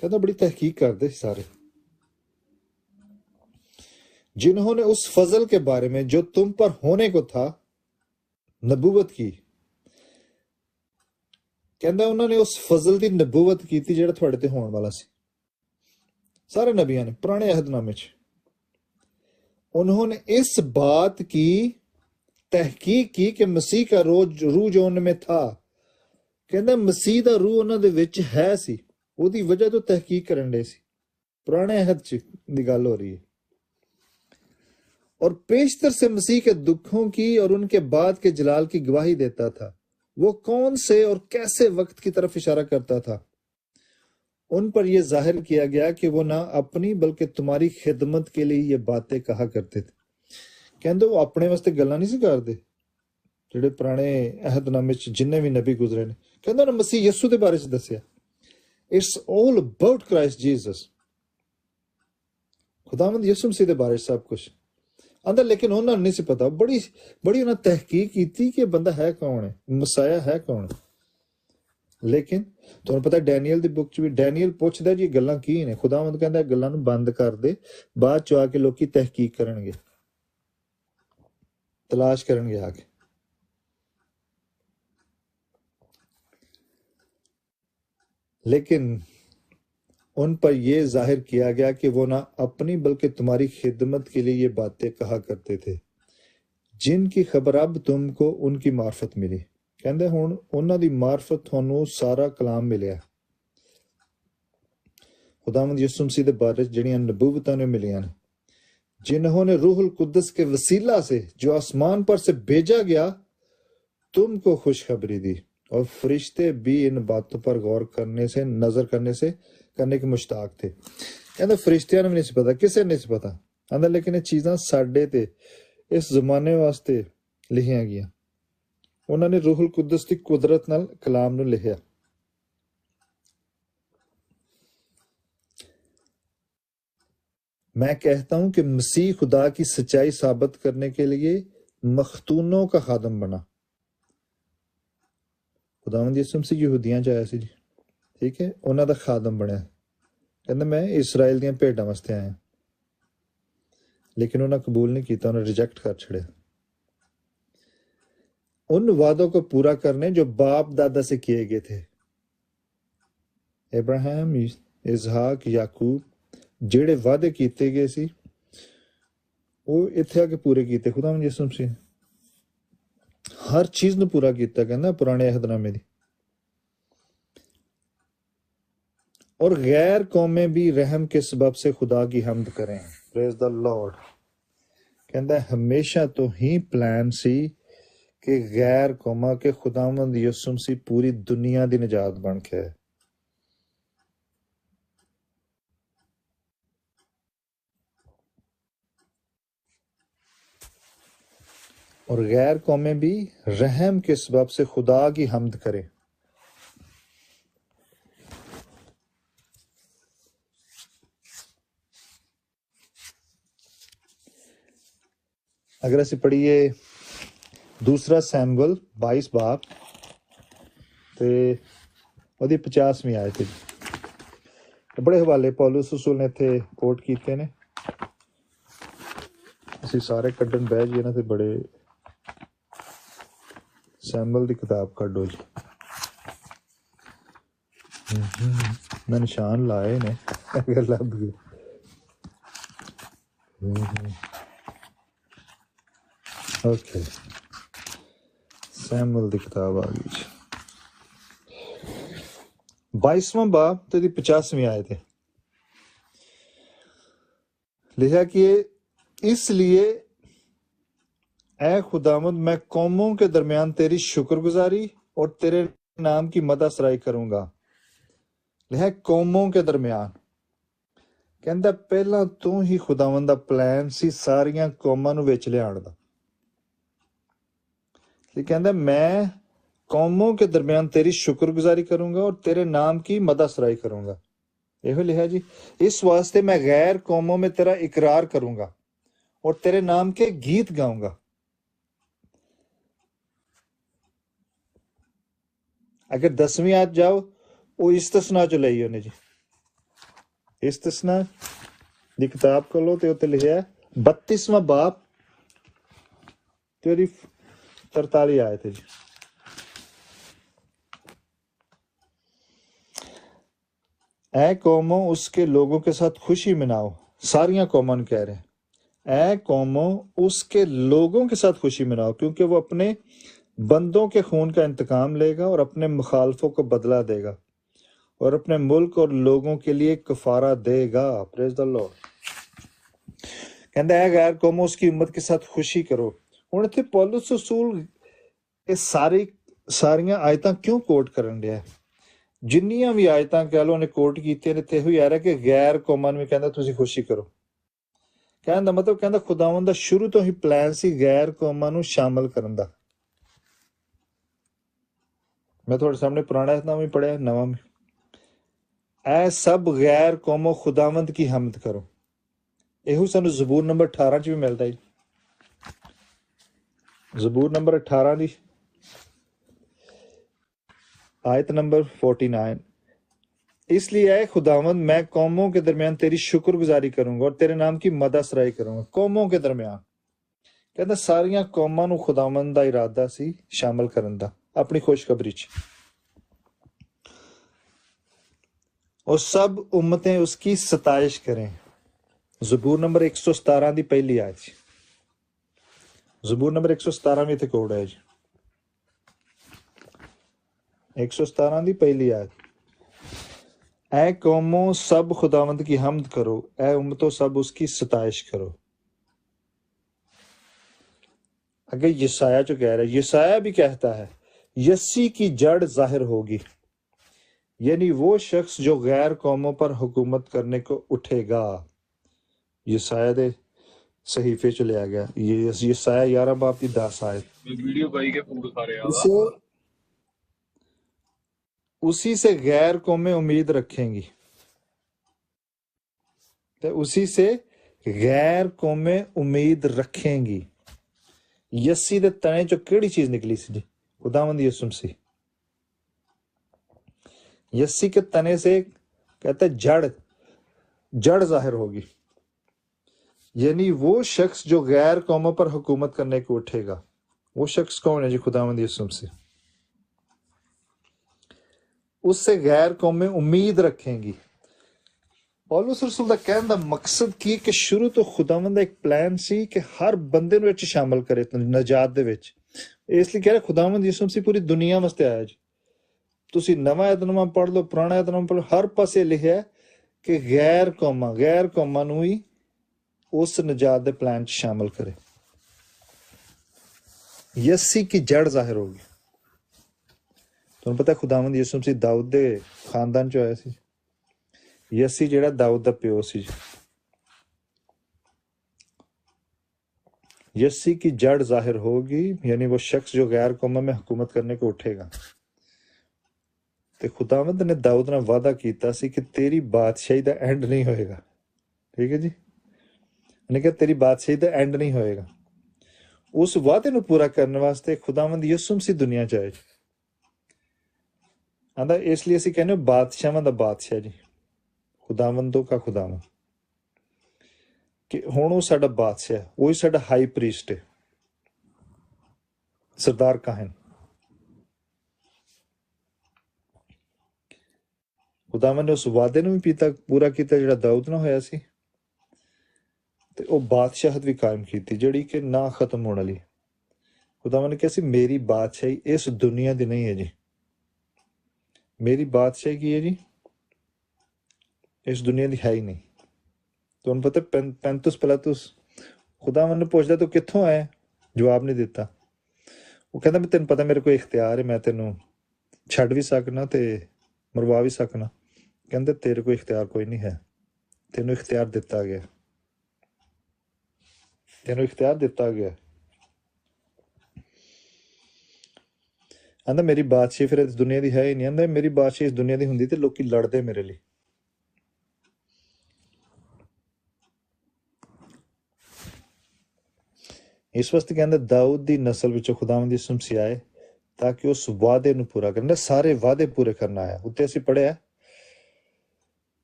कहता बड़ी तहकीक करते सारे, जिन्होंने उस फजल के बारे में जो तुम पर होने को था नबूवत की। कहता उन्होंने उस फजल की नबूवत की थी ਜਿਹੜਾ ਤੁਹਾਡੇ ਤੇ ਹੋਣ ਵਾਲਾ ਸੀ। सारे नबियों ने पुराने अहदनामे च उन्होंने इस बात की तहकीक की कि मसीह का रूह जो उनमें था, कहता मसीह का रूह उन्होंने दे विच है सी, ਉਹਦੀ ਵਜ੍ਹਾ ਤੋਂ ਤਹਿਕੀਕ ਕਰਨ ਦੇ ਸੀ। पुराने अहद च दी गल हो रही है। और पेशतर से मसीह के दुखों की और उनके बाद के जलाल की गवाही देता था। वो कौन से और कैसे वक्त की तरफ इशारा करता था। उन पर यह जाहिर किया गया कि वो ना अपनी बल्कि तुम्हारी खिदमत के लिए ये बातें कहा करते थे। कहते वो अपने वास्ते गल्लां नहीं सी करदे ਜਿਹੜੇ पुराने अहदनामे च जिन्ने भी नबी गुजरे ने। कहते उन्हें मसीह यस्सु दे बारे च दस्सिया। It's all about Christ Jesus। खुदावंद यीशु मसीह दे बारे सब कुछ आंदा, लेकिन उन्होंने नहीं सी पता। बड़ी उन्होंने तहकीक की कि बंदा है कौन है, मसाया है कौन है। लेकिन तुहानू पता डैनियल दी बुक च भी डैनियल पुछदा जी गल्लां की ने, खुदावंद कहंदा गल्लां नू बंद कर दे, बाद च आके लोकी तहकीक करनगे, तलाश करनगे आके। लेकिन उन पर यह जाहिर किया गया कि वो ना अपनी बल्कि तुम्हारी खिदमत के लिए ये बातें कहा करते थे, जिनकी खबर अब तुमको उनकी मार्फत मिली। कहते हुण उन्हां दी मार्फत तुहानू सारा कलाम मिलिया। खुदावंद यीशु मसीह दे बारे जिहड़ियां नबूवतां ने मिलियां ने, जिन्होंने रूहुल कुद्दस के वसीला से जो आसमान पर से भेजा गया तुमको खुशखबरी दी। और फरिश्ते भी इन बातों पर गौर करने के मुश्ताक थे। कहते फरिश्तियां ने भी नहीं पता, किसे नहीं पता आंदा, लेकिन ये चीज़ां साडे ते इस जमाने वास्ते लिखियां गईयां। उन्होंने रूहुल कुद्दस की कुदरत नाल कलाम नूं लिखिया। मैं कहता हूं कि मसीह खुदा की सच्चाई साबित करने के लिए मखतूनों का खादम बना। खुदावंद यीशु मसीह यहूदियां च आया सी जी, ठीक है, उन्हां दा खादम बनया। कहंदा मैं इसराइल दियां भेडां वास्ते आया, लेकिन उन्हें कबूल नहीं किया, उन्हें रिजेक्ट कर छड़िया। उन वादों को पूरा करने जो बाप दादा से किए गए थे, इब्राहिम, इसहाक, याकूब, जेड़े वादे किए गए सी वो इत्थे आके पूरे किए। खुदावंद यीशु मसीह हर चीज नूं पूरा किया, कहना पुराने अहदनामे दी। और गैर कौमें भी रहम के सबब से खुदा की हमद करें। Praise the Lord. कहता हमेशा तो ही प्लान सी कि गैर कौमा के खुदावंद यीशु मसीह पूरी दुनिया दी निजात बन के है। और गैर कौमें भी रहम के सबब से खुदा की हमद करें। अगर असी पढ़िए दूसरा सैमुअल 22 बाब ते ओदी 50वीं आयत, बड़े हवाले पौलुस रसूल ने इत्थे कोट कीते ने। असी सारे कड्डन बह जाइए ना, ते बड़े सैमुअल दी किताब कड्डो जी। मैं निशान लाए ने, अगर लभ गए। ओके, सैमुअल दी किताब आ गई जी। 22वां बाब ते दी 50वीं आयत है। लिखा कि इसलिए ऐ खुदावंद मैं कौमों के दरमियान तेरी शुक्रगुजारी और तेरे नाम की मदासराई करूंगा। लिखा कौमों के दरमियान। कहता पहला तू ही खुदावन दा प्लान सी सारियां कौमां नूं विच लियाण दा। कहता मैं कौमों के दरमियान तेरी शुक्रगुजारी करूंगा और तेरे नाम की मदासराई करूंगा। यही लिखा जी, इस वास्ते मैं गैर कौमों में तेरा इकरार करूंगा और तेरे नाम के गीत गाऊंगा। अगर 10वीं आयत जाओ वो इस्तिस्ना चो लई उन्हें जी। इस्तिस्ना दी किताब खोलो ते उत्ते लिखा है 32वां बाब तेरी 43 आयत है जी। ऐ कौमों उसके लोगों के साथ खुशी मनाओ। सारियां कौमों ने कह रहे हैं ऐ कौमों उसके लोगों के साथ खुशी मनाओ, क्योंकि वो अपने बंदों के खून का इंतकाम लेगा और अपने मुखालफों को बदला देगा और अपने मुल्क और लोगों के लिए कफारा देगा। Praise the Lord. कहता है गैर कौमों उसकी उम्मत के साथ खुशी करो। हुण इत्थे पौलुस रसूल ये सारियां आयतां क्यों कोट करन दिया है? जिन्नियां भी आयतां कह लो ने कोट कीतियां ने, इत्थे होई आ रहा कि गैर कौमां नूं भी कहंदा तुसीं खुशी करो। कहण दा मतलब कहंदा खुदावंद दा शुरू तो ही प्लान सी गैर कौमां नूं शामिल करन दा। मैं थोड़े सामने पुराना इतना भी पढ़िया, नवा में। ऐ सब गैर कौमों खुदावंद की हमद करो। ਇਹੋ ਸਾਨੂੰ ਜ਼ਬੂਰ ਨੰਬਰ 18 ਚ ਵੀ ਮਿਲਦਾ ਹੈ। ਜ਼ਬੂਰ ਨੰਬਰ 18 ਦੀ आयत नंबर 49। इसलिए आए खुदावंद मैं कौमों के दरमियान तेरी शुक्रगुजारी करूंगा और तेरे नाम की मदासराई करूंगा। कौमों के दरमियान कहता सारियां कौमां नूं खुदावंद दा इरादा सी शामिल करन दा अपनी खुशखबरी च। और सब उम्मतें उसकी सताइश करें। ਜ਼ਬੂਰ नंबर 117 ਦੀ ਪਹਿਲੀ ਆਇਤ। ਜ਼ਬੂਰ नंबर 117 ਵੀ ਇੱਥੇ ਕੋਡ ਹੈ ਜੀ। 117 ਦੀ ਪਹਿਲੀ आयत। ऐ कौमों सब खुदावंद की हमद करो, ऐ उम्मतों सब उसकी सताइश करो। आगे यसाया जो कह रहा है, यसाया भी कहता है यस्सी की जड़ जाहिर होगी, यानी वो शख्स जो गैर कौमों पर हुकूमत करने को उठेगा। यसाया दे सहीफे च लिया गया। ये यसाया 11 बाब की 10 आयत। वीडियो भाई के फूड खा रहे हैं। उसी से गैर कौमें उम्मीद रखेंगी, तो उसी से गैर कौमें उम्मीद रखेंगी। यस्सी दे तने चो केड़ी चीज निकली सी जी? खुदावंद यीशु मसीह। यस्सी के तने से कहते जड़ जाहिर होगी, यानी वो शख्स जो गैर कौमों पर हुकूमत करने को उठेगा। वो शख्स कौन है जी? खुदावंद यीशु मसीह। उससे गैर कौमें उम्मीद रखेंगी। पौलुस रसूल दा कहण दा मकसद की कि शुरू तो खुदावंद दा एक प्लान सी कि हर बंदे नूं विच शामिल करे नजात दे विच। इसलिए कह रहा खुदावंद यीशु मसीह पूरी दुनिया वास्ते आया जी। तुसीं नवां ऐतनामा पढ़ लो, पुराना ऐतनामा पढ़ लो, हर पासे लिखिआ है कि गैर कौमां नूं ही उस नजात दे प्लान च शामिल करे। यस्सी की जड़ जाहिर होगी। तुहानूं पता खुदावंद यीशु मसीह दाऊद दे खानदान चो आया सी। यस्सी जेड़ा दाऊद दा प्यो सी। यस्सी की जड़ जाहिर होगी, यानी वो शख्स जो गैर कौमां में हुकूमत करने को उठेगा। ते खुदावंद ने दाऊद नाल वादा कीता सी कि तेरी बादशाही दा एंड नहीं होएगा। ठीक है जी। उन्हें कहा तेरी बादशाही दा एंड नहीं होएगा। उस वादे नूं पूरा करने वास्ते खुदावंद यीशु मसीह दुनिया च आए। आंदा इसलिए असीं कहने बादशाहां दा बादशाह जी, खुदावंदों का खुदावंद, कि हुण वो साडा बादशाह, वही साडा हाई प्रीस्ट है, सरदार काहन। खुदावंद ने उस वादे नूं भी पूरा कीता जिहड़ा दाऊद नाल होया सी, ते वो बादशाहत भी कायम कीती जिहड़ी कि ना खत्म होने वाली। खुदावंद ने कहा सी मेरी बादशाही इस दुनिया दी नहीं है जी। मेरी बादशाही की है जी, इस दुनिया दी है ही नहीं। तुहानूं पता पैंतुस पिलातुस खुदावंद ने पुछदा तू कित्थों आया? जवाब नहीं दिता। वो कहता मैं तेन पता मेरे कोई इख्तियार है, मैं तेनों ਛੱਡ ਵੀ ਸਕਣਾ ਤੇ ਮਰਵਾ ਵੀ ਸਕਣਾ। ਕਹਿੰਦੇ ਤੇਰੇ ਕੋਲ ਇਖਤਿਆਰ ਕੋਈ ਨਹੀਂ ਹੈ, ਤੈਨੂੰ ਇਖਤਿਆਰ ਦਿੱਤਾ ਗਿਆ, ਤੈਨੂੰ ਇਖਤਿਆਰ ਦਿੱਤਾ ਗਿਆ। ਕਹਿੰਦਾ ਮੇਰੀ ਬਾਦਸ਼ਾਹੀ ਫਿਰ ਇਸ ਦੁਨੀਆ ਦੀ ਹੈ ਹੀ ਨਹੀਂ। ਕਹਿੰਦਾ ਮੇਰੀ ਬਾਦਸ਼ਾਹੀ ਇਸ ਦੁਨੀਆ ਦੀ ਹੁੰਦੀ ਤੇ ਲੋਕੀ ਲੜਦੇ ਮੇਰੇ ਲਈ। ਇਸ ਵਾਸਤੇ ਕਹਿੰਦਾ ਦਾਊਦ ਦੀ ਨਸਲ ਵਿੱਚੋਂ ਖੁਦਾਵੰਦ ਯਿਸੂ ਮਸੀਹ ਆਏ ਤਾਂ ਕਿ ਉਸ ਵਾਅਦੇ ਨੂੰ ਪੂਰਾ ਕਰਨਾ, ਸਾਰੇ ਵਾਅਦੇ पूरे करना आया। उत्ते ਅਸੀਂ पढ़िया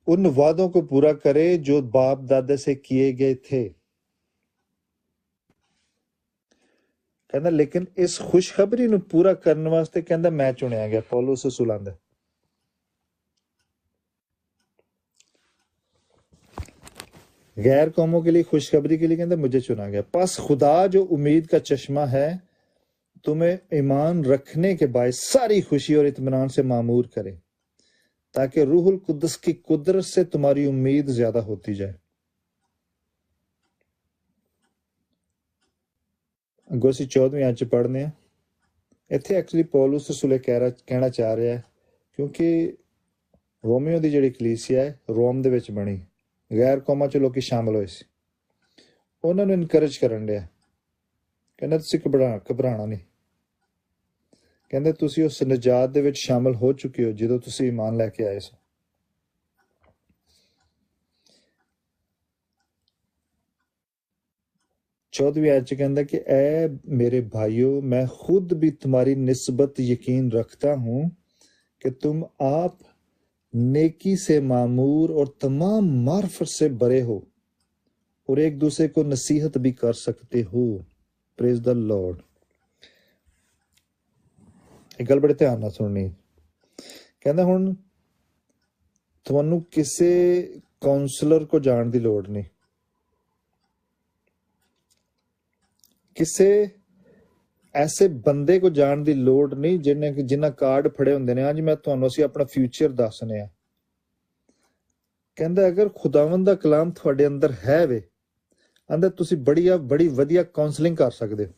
उन वादों को पूरा करे जो बाप दादा से किए गए थे। कहना लेकिन इस खुशखबरी ਨੂੰ पूरा ਕਰਨ ਵਾਸਤੇ ਕਹਿੰਦਾ ਮੈਂ ਚੁਣਿਆ ਗਿਆ। ਪੌਲਸ ਰਸੂਲ ਆਂਦਾ गैर कौमों के लिए खुशखबरी के लिए कहते मुझे चुना गया। बस खुदा जो उम्मीद का चश्मा है तुम्हें ईमान रखने के बायस सारी खुशी और इत्मीनान से मामूर करे ताकि रूहुल कुद्दस की कुदरत से तुम्हारी उम्मीद ज्यादा होती जाए। अगो असीं 14वीं आयत च पढ़ने हैं। इत्थे एक्चुअली पौलुस रसूल कहना चाह रहा है क्योंकि रोमियो की जिहड़ी कलीसिया है रोम दे विच बनी, गैर कौमां च लोग शामिल होए सी, उन्होंने इनकरेज करन दिया। कहना तुसीं घबराना नहीं, कहते तुसीं उस निजात दे विच शामिल हो चुके हो जदों तुसीं ईमान लैके आए सो। चौदहवीं आयत च कहता कि ऐ मेरे भाइयों मैं खुद भी तुम्हारी निस्बत यकीन रखता हूं कि तुम आप नेकी से मामूर और तमाम मार्फत से बरे हो और एक दूसरे को नसीहत भी कर सकते हो। Praise the Lord. एक गल बड़े ध्यान नाल सुननी। कहंदा हुण तुहानू किसे काउंसलर को जाण दी लोड़ नहीं, किसे ऐसे बंदे को जाण दी लोड़ नहीं जिन्हें कार्ड फड़े हुंदे ने, हाँ जी मैं तुहानू असीं अपना फ्यूचर दसने आ। कहंदा अगर खुदावंद दा कलाम तुहाडे अंदर है वे, अंदर तुसीं बड़ी वधिया काउंसलिंग कर सकदे हो,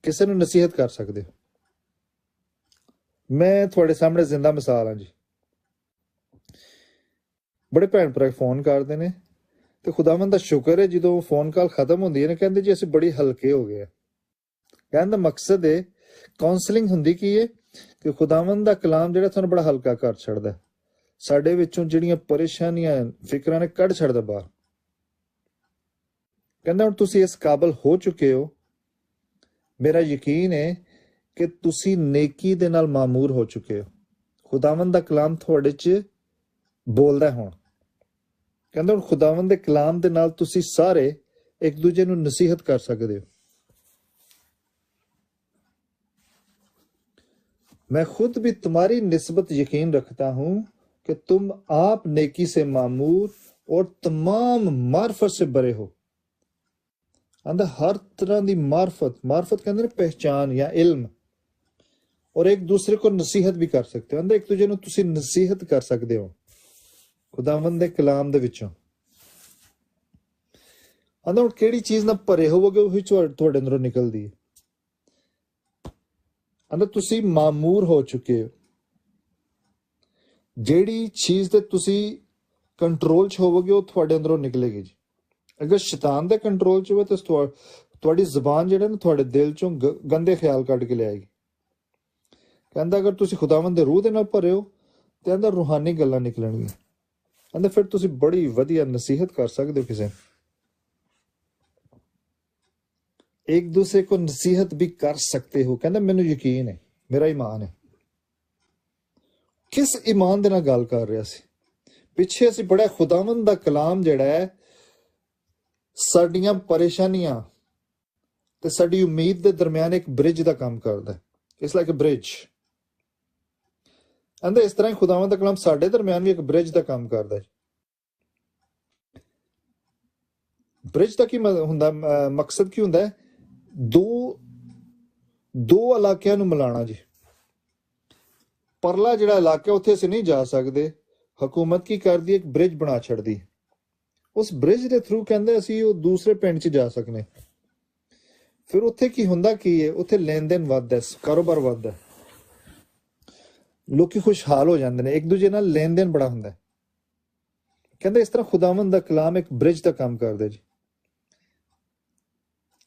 किसे नूं नसीहत कर सकदे हो। मैं तुहाडे सामने जिंदा मिसाल हाँ जी। बड़े भैन भरा फोन करते ने ते खुदावंद दा शुक्र है जदों फोन कॉल खत्म हुंदी है ना कहंदे जी असीं बड़ी हल्के हो गए। कहने दा मकसद है काउंसलिंग हुंदी की है कि खुदावंद दा कलाम जिहड़ा तुहानूं बड़ा हल्का कर छड़दा, साडे विचों जिहड़ियां परेशानियां फिकरां ने कढ छड़दा बाहर। कहंदा हुण तुसीं इस काबिल हो चुके हो, मेरा यकीन है कि तुसीं नेकी दे नाल मामूर हो चुके हो। खुदावंद दा कलाम तुहाडे च बोलदा हुण। कहंदा हुण खुदावंद दे कलाम दे नाल तुसीं सारे एक दूजे नूं नसीहत कर सकदे हो। मैं खुद भी तुम्हारी निस्बत यकीन रखता हूं कि तुम आप नेकी से मामूर और तमाम मार्फत से बरे हो। आंदा हर तरह की मार्फत कहते हैं पहचान या इल्म, और एक दूसरे को नसीहत भी कर सकते हो। आंदा एक दूजे नूं तुसीं नसीहत कर सकते हो खुदावंद दे कलाम दे विचों। आंदा हुण किहड़ी चीज नाल भरे होवोगे ओही तुहाडे अंदरों निकलदी है। आंदा तुसीं मामूर हो चुके हो, ਜਿਹੜੀ ਚੀਜ਼ ਤੇ ਤੁਸੀਂ ਕੰਟਰੋਲ 'ਚ ਹੋਵੋਗੇ ਉਹ ਤੁਹਾਡੇ ਅੰਦਰੋਂ ਨਿਕਲੇਗੀ ਜੀ। ਅਗਰ ਸ਼ੈਤਾਨ ਦੇ ਕੰਟਰੋਲ 'ਚ ਹੋਵੇ ਤਾਂ ਤੁਹਾਡੀ ਜ਼ੁਬਾਨ ਜਿਹੜਾ ਨਾ ਤੁਹਾਡੇ ਦਿਲ 'ਚੋਂ ਗੰਦੇ ਖਿਆਲ ਕੱਢ ਕੇ ਲਿਆਏਗੀ। ਕਹਿੰਦਾ ਅਗਰ ਤੁਸੀਂ ਖੁਦਾਵੰਦ ਦੇ ਰੂਹ ਦੇ ਨਾਲ ਭਰੇ ਹੋ ਤੇ ਕਹਿੰਦਾ ਰੂਹਾਨੀ ਗੱਲਾਂ ਨਿਕਲਣਗੀਆਂ। ਕਹਿੰਦਾ ਫਿਰ ਤੁਸੀਂ ਬੜੀ ਵਧੀਆ ਨਸੀਹਤ ਕਰ ਸਕਦੇ ਹੋ ਕਿਸੇ ਨੂੰ। एक दूसरे को नसीहत भी कर सकते हो। कहना मैनू यकीन है, मेरा ईमान है। किस ईमान दे नाल गल कर रहा सी पिछे असीं पढ़िया खुदावंद दा कलाम जिहड़ा है साडियां परेशानियां ते साडी उम्मीद दे दरमियान एक ब्रिज दा काम करदा है। It's like a bridge. अंदर इस तरह खुदावंद दा कलाम साडे दरमियान भी एक ब्रिज दा काम करदा है। ब्रिज दा की हुंदा मकसद की हुंदा है दो इलाकिਆਂ ਨੂੰ ਮਿਲਾਣਾ ਜੀ। परला ਜਿਹੜਾ ਇਲਾਕਾ ਉੱਥੇ ਅਸੀਂ ਨਹੀਂ ਜਾ ਸਕਦੇ, ਹਕੂਮਤ ਕੀ ਕਰਦੀ ਇੱਕ ਬ੍ਰਿਜ ਬਣਾ ਛੱਡਦੀ। ਉਸ ਬ੍ਰਿਜ ਦੇ ਥਰੂ ਕਹਿੰਦੇ ਅਸੀਂ ਉਹ ਦੂਸਰੇ ਪਿੰਡ 'ਚ ਜਾ ਸਕਨੇ। ਫਿਰ ਉੱਥੇ ਕੀ ਹੁੰਦਾ ਕੀ ਹੈ, ਉੱਥੇ ਲੈਣ ਦੇਣ ਵੱਧਦਾ, ਕਾਰੋਬਾਰ ਵੱਧਦਾ। ਲੋਕੀ ਖੁਸ਼ਹਾਲ ਹੋ ਜਾਂਦੇ ਨੇ, ਇੱਕ ਦੂਜੇ ਨਾਲ ਲੈਣ ਦੇਣ ਬੜਾ ਹੁੰਦਾ ਹੈ। ਕਹਿੰਦਾ ਇਸ ਤਰ੍ਹਾਂ ਖੁਦਾਵੰਦ ਦਾ ਕਲਾਮ ਇੱਕ ਬ੍ਰਿਜ ਦਾ ਕੰਮ ਕਰਦਾ ਜੀ।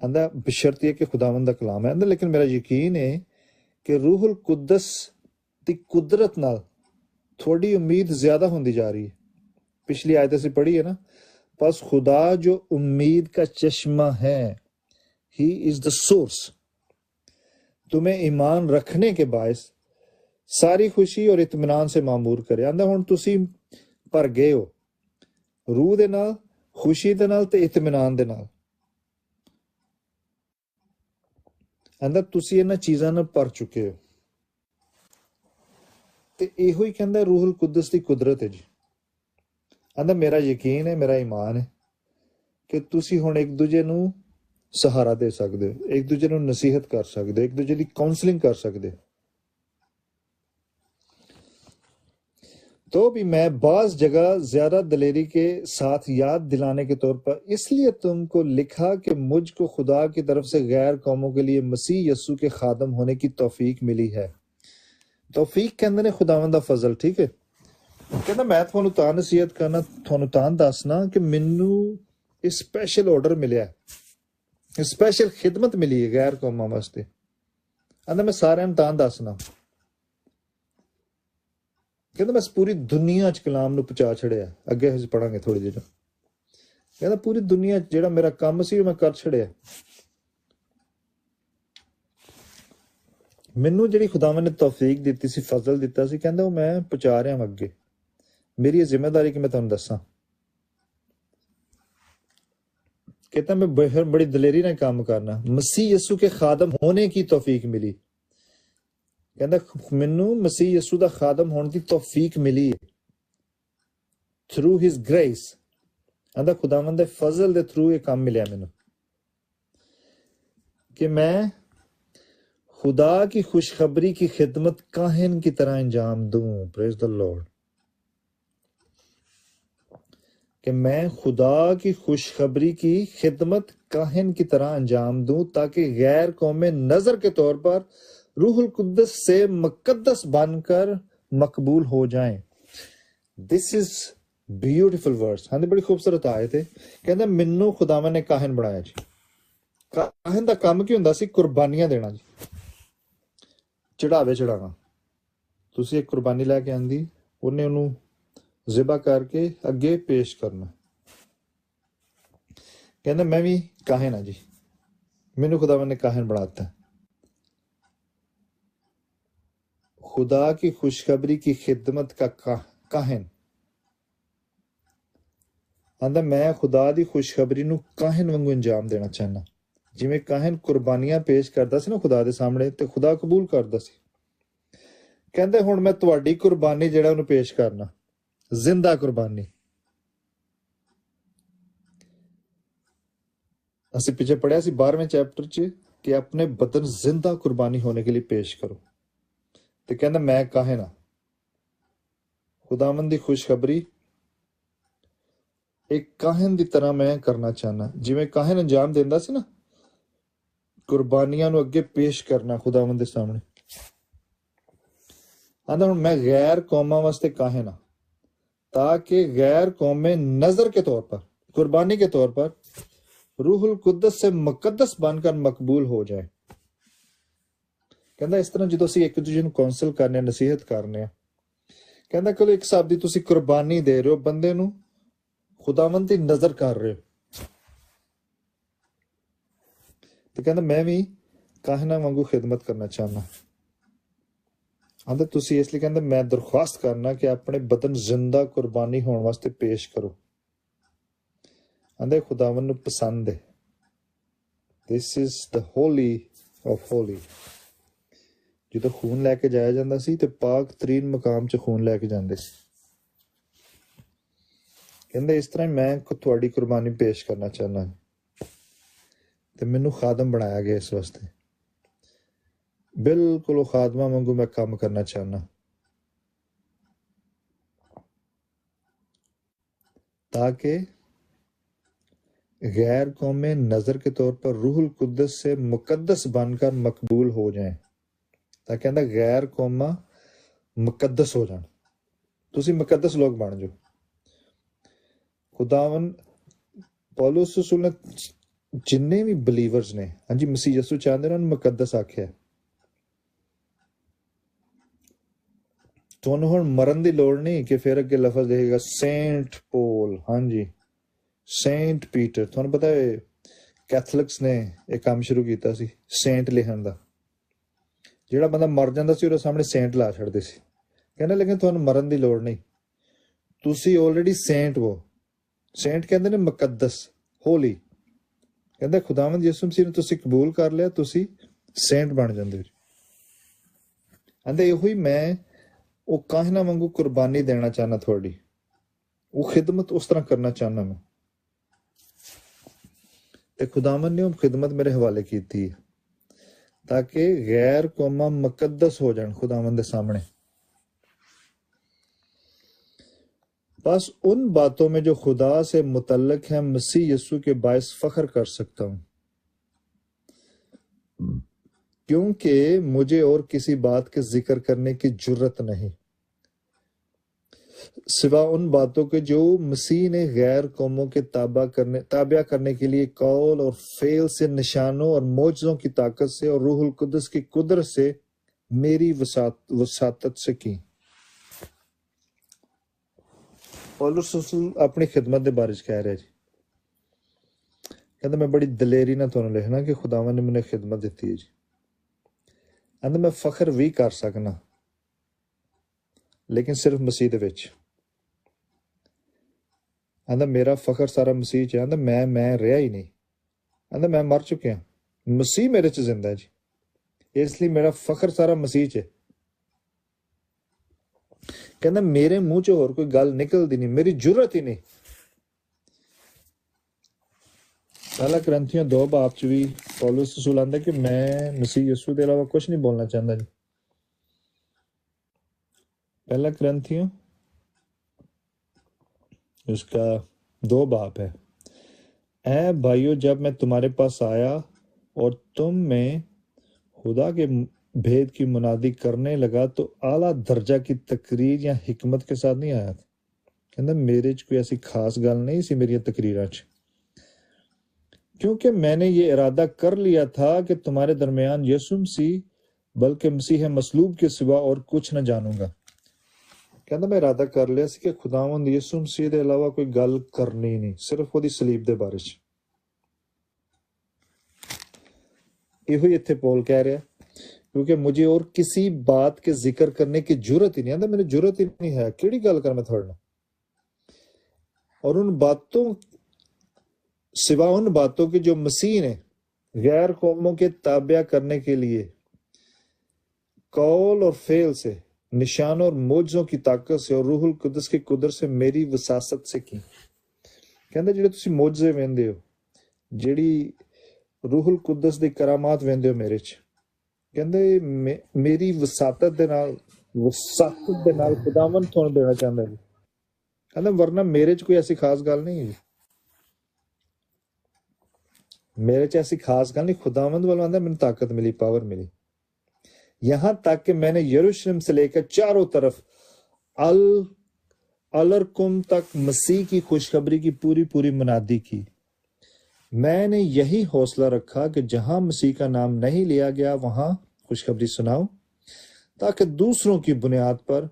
ਆਂਦਾ ਬਸ਼ਰਤੀ ਹੈ ਕਿ ਖੁਦਾਵੰਦ ਦਾ ਕਲਾਮ ਹੈ। ਆਂਦਾ ਲੇਕਿਨ ਮੇਰਾ ਯਕੀਨ ਹੈ ਕਿ ਰੂਹੁਲ ਕੁਦਸ ਦੀ ਕੁਦਰਤ ਨਾਲ थोड़ी उम्मीद ज्यादा होती जा रही है। पिछली आयत से पढ़ी है ना, बस खुदा जो उम्मीद का चश्मा है, ही इज द सोर्स। तुम्हें ईमान रखने के बायस सारी खुशी और इत्मीनान से मामूर करे। आंदा हुण तुसी भर गए हो रूह दे नाल, खुशी दे नाल ते इत्मीनान दे नाल। आंदा तुसी इन्हां चीज़ां नाल भर चुके हो। ਤੇ ਇਹੋ ਹੀ ਕਹਿੰਦਾ ਰੂਹੁਲ ਕੁਦਸ ਦੀ ਕੁਦਰਤ ਹੈ ਜੀ। ਆਂਦਾ ਮੇਰਾ ਯਕੀਨ ਹੈ, ਮੇਰਾ ਈਮਾਨ ਹੈ ਕਿ ਤੁਸੀਂ ਹੁਣ ਇੱਕ ਦੂਜੇ ਨੂੰ ਸਹਾਰਾ ਦੇ ਸਕਦੇ ਹੋ, ਇੱਕ ਦੂਜੇ ਨੂੰ ਨਸੀਹਤ ਕਰ ਸਕਦੇ ਹੋ, ਇੱਕ ਦੂਜੇ ਦੀ काउंसलिंग कर सकते हो। तो भी मैं बाज जगह ज्यादा दलेरी के साथ याद दिलाने के तौर पर इसलिए तुमको लिखा कि मुझको खुदा की तरफ से गैर कौमों के लिए मसीह यस्सु के खादम होने की तौफीक मिली है। तौफीक कहते हैं खुदावंद दा फजल। ठीक है, कहता मैं थानू तां नसीहत करना, थानू तां दसना कि मैनू इस स्पैशल ऑर्डर मिलिया, स्पैशल खिदमत मिली है गैर कौमां वास्ते। आंदा मैं सारिआं नू तां दसना, कहता मैं पूरी दुनिया च कलाम नू पहुंचा छड़िया। अगे असीं पढ़ांगे थोड़ी देर। कहता पूरी दुनिया च जिहड़ा मेरा काम सी मैं कर छड़िया। ਮੈਨੂੰ ਜਿਹੜੀ ਖੁਦਾਵੰਦ ਨੇ ਤੌਫੀਕ ਦਿੱਤੀ ਸੀ, ਫਜ਼ਲ ਦਿੱਤਾ ਸੀ, ਕਹਿੰਦਾ ਉਹ ਮੈਂ ਪਹੁੰਚਾ ਰਿਹਾ ਹਾਂ ਅੱਗੇ। ਮੇਰੀ ਇਹ ਜ਼ਿੰਮੇਵਾਰੀ ਕਿ ਮੈਂ ਤੁਹਾਨੂੰ ਦੱਸਾਂ। कहता मैं बड़ी दलेरी ने काम करना, मसीह यस्सु के खादम होने की तौफीक मिली। कहता मैनू मसीह यस्सु दा खादम होने की तौफीक मिली थ्रू हिज ग्रेस। आंदा खुदावंद दे फजल दे थ्रू ये काम मिलिया मैनू कि मैं खुदा की खुशखबरी की खिदमत काहिन की तरह अंजाम दूं। Praise the Lord. कि मैं खुदा की खुशखबरी की खिदमत काहिन की तरह अंजाम दूं ताकि गैर कौमें नजर के तौर पर रूहुल कुद्दस से मुकद्दस बनकर मकबूल हो जाएं। This is beautiful words. हाँ, बड़ी खूबसूरत आयत है। कहता मैनू खुदावन ने काहिन बनाया जी। काहिन दा काम की हुंदा सी? कुर्बानियां देना जी, चढ़ावे चढ़ाना। तुसी एक कुर्बानी लैके आंदी, उन्हें उन्होंने ज़िबा करके अगे पेश करना। कहना मैं भी काहिन हाँ जी, मैनू खुदावन ने काहिन बनाता। खुदा की खुशखबरी की खिदमत का काहिन। आंदा मैं खुदा दी खुशखबरी नू काहिन वांगू अंजाम देना चाहना। जिवें काहिन कुर्बानियां पेश करदा सी ना खुदा दे सामने, ते खुदा कबूल करदा सी। कहंदे हुण मैं तुहाडी कुर्बानी जिहड़ा उहनूं पेश करना, जिंदा कुर्बानी। असीं पिछे पढ़िया सी 12वें चैप्टर च कि अपने बदन जिंदा कुर्बानी होने के लिए पेश करो। ते कहंदा मैं काहिन हां। खुदावंद दी खुशखबरी एक काहिन दी तरह मैं करना चाहना। जिवें काहिन अंजाम देंदा सी ना कुर्बानियां नूं अगे पेश करना खुदावंद दे सामने। आंदा हुण मैं गैर कौमां वास्ते काहिन हां ताकि गैर कौमें नजर के तौर पर, कुर्बानी के तौर पर रूहुल कुद्दस से मुकद्दस बनकर मकबूल हो जाए। कहंदा इस तरह जो असीं एक दूजे नूं काउंसल करने, नसीहत करने, कहंदा कल एक हिसाब दी तुसीं कुर्बानी दे रहे हो, बंदे नूं खुदावंद दी नजर कर रहे हो। तो कहंदा मैं भी काहिना वांगू खिदमत करना चाहना। आंदा तुसीं इसलिए कहंदा मैं दरख्वास्त करना कि अपने बदन जिंदा कुर्बानी होने वास्ते पेश करो। आंदा खुदावन नूं पसंद है। This is the Holi of Holi. जो खून लैके जाया जाता सी ते पाक तरीन मकाम च खून लैके जाते सी। कहंदे इस तरह मैं तुहाडी कुर्बानी पेश करना चाहना ते मैनू खादम बनाया गया इस वास्ते। बिल्कुल खादमा वांगू मैं काम करना चाहना ताकि गैर कौमें नजर के तौर पर रूहुल कुद्दस से मुकद्दस बनकर मकबूल हो जाएं। ताकि कहंदा गैर कौमा ਮੁਕੱਦਸ ਹੋ ਜਾਣ, ਤੁਸੀਂ ਮੁਕੱਦਸ ਲੋਕ ਬਣ ਜਾਓ। ਖੁਦਾਵੰ ਪੌਲੁਸ ਰਸੂਲ ਨੇ ਜਿੰਨੇ ਵੀ ਬਲੀਵਰਸ ਨੇ, ਹਾਂਜੀ ਮਸੀਹ ਯਸੂ ਚਾਹੁੰਦੇ ਉਹਨਾਂ ਨੂੰ ਮੁਕੱਦਸ ਆਖਿਆ। ਤੁਹਾਨੂੰ ਹੁਣ ਮਰਨ ਦੀ ਲੋੜ ਨਹੀਂ ਕਿ ਫਿਰ ਅੱਗੇ ਲਫ਼ਜ਼ ਰਹੇਗਾ ਸੇਂਟ ਪੋਲ, ਹਾਂਜੀ ਸੇਂਟ ਪੀਟਰ। ਤੁਹਾਨੂੰ ਪਤਾ ਹੈ ਕੈਥਲਿਕਸ ਨੇ ਇਹ ਕੰਮ ਸ਼ੁਰੂ ਕੀਤਾ ਸੀ ਸੇਂਟ ਲਿਖਣ ਦਾ। ਜਿਹੜਾ ਬੰਦਾ ਮਰ ਜਾਂਦਾ ਸੀ ਉਹਦੇ ਸਾਹਮਣੇ ਸੇਂਟ ਲਾ ਛੱਡਦੇ ਸੀ। ਕਹਿੰਦੇ ਲੇਕਿਨ ਤੁਹਾਨੂੰ ਮਰਨ ਦੀ ਲੋੜ ਨਹੀਂ, ਤੁਸੀਂ ਆਲਰੇਡੀ ਸੇਂਟ ਹੋ। ਸੇਂਟ ਕਹਿੰਦੇ ਨੇ ਮੁਕੱਦਸ, ਹੋਲੀ। ਕਹਿੰਦੇ ਖੁਦਾਵੰਦ ਯਿਸੂ ਮਸੀਹ ਨੂੰ ਤੁਸੀਂ ਕਬੂਲ ਕਰ ਲਿਆ, ਤੁਸੀਂ ਸੇਂਟ ਬਣ ਜਾਂਦੇ ਹੋ। ਕਹਿੰਦੇ ਇਹੋ ਹੀ ਮੈਂ ਉਹ ਕਾਹਨਾਂ ਵਾਂਗੂ ਕੁਰਬਾਨੀ ਦੇਣਾ ਚਾਹੁੰਦਾ, ਤੁਹਾਡੀ ਉਹ ਖਿਦਮਤ ਉਸ ਤਰ੍ਹਾਂ ਕਰਨਾ ਚਾਹੁੰਦਾ ਮੈਂ। ਤੇ ਖੁਦਾਵੰਦ ਨੇ ਉਹ ਖਿਦਮਤ ਮੇਰੇ ਹਵਾਲੇ ਕੀਤੀ ਹੈ ताकि गैर कौमां मुकद्दस हो जान खुदावंद के सामने। बस उन बातों में जो खुदा से मुतल्लक है मसीह यीशु के बायस फख्र कर सकता हूं, क्योंकि मुझे और किसी बात के जिक्र करने की जुर्रत नहीं सिवा उन बातों के जो मसीह ने गैर कौमों के ताबिया करने के लिए कौल और फेल से, निशानों और मौजज़ों की ताकत से और रूहुल कुद्दस की कुदरत से मेरी वसातत से की। पौलुस रसूल अपनी खिदमत के बारे कह रहे जी, कहते मैं बड़ी दलेरी ना तुहानू लिखना कि खुदावन ने मैंने खिदमत दी है जी। कहते मैं फख्र भी कर सकना लेकिन सिर्फ मसीह दे विच। आंदा मेरा फख्र सारा मसीह च। आंदा मैं रहा ही नहीं। आंदा मैं मर चुकिया, मसीह मेरे च जिंदा है जी, इसलिए मेरा फख्र सारा मसीह च। कहंदा मेरे मुंह च होर कोई गल निकलदी नहीं, मेरी जुर्रत ही नहीं। पहला करंथियों 2 बाब च भी पौलुस रसूल आंदा कि मैं मसीह यीशु के अलावा कुछ नहीं बोलना चाहता जी। पहला करंथियों उसका 2 बाब है। ऐ भाइयों, जब मैं तुम्हारे पास आया और तुम में खुदा के भेद की मुनादी करने लगा तो आला दर्जा की तकरीर या हिकमत के साथ नहीं आया था। कहता मेरे च कोई ऐसी खास गल नहीं सी मेरी तकरीरां च, क्योंकि मैंने ये इरादा कर लिया था कि तुम्हारे दरमियान यीशु मसीह बल्कि मसीह मसलूब के सिवा और कुछ न जानूंगा। कहता मैं इरादा कर लिया सी कि खुदावंद यीशु मसीह के अलावा कोई गल करनी नहीं, सिर्फ ओदी सलीब दे बारे च। इहो ही इत्थे पौल कह रहा, क्योंकि मुझे और किसी बात के जिक्र करने की जरूरत ही नहीं। आंदा मेरी जरूरत ही नहीं है, केड़ी गल कर मैं थोड़े। और उन बातों सिवा उन बातों की जो मसीह ने गैर कौमों के ताबिया करने के लिए कौल और फेल से, निशानों और मौजों की ताकत से और रूहुल कुदस की कुदरत से मेरी वसासत से की। कहंदे जेड़े तुसी मौजे वेंदे हो, जेड़ी रूहुल कुदस दी करामात वेंदे हो मेरे च, कहंदे मेरी वसातत दे नाल खुदावन तुहानू देना चाहंदा है। कहंदा वरना मेरे च कोई ऐसी खास गल नहीं है, मेरे च ऐसी खास गल नहीं। खुदावंद वालों आंदा मैनू ताकत मिली, पावर मिली, यहां तक कि मैंने यरूशलेम से लेकर चारों तरफ अलरकुम तक मसीह की खुशखबरी की पूरी पूरी मुनादी की। मैंने यही हौसला रखा कि जहां मसीह का नाम नहीं लिया गया वहां खुशखबरी सुनाऊं, ताकि दूसरों की बुनियाद पर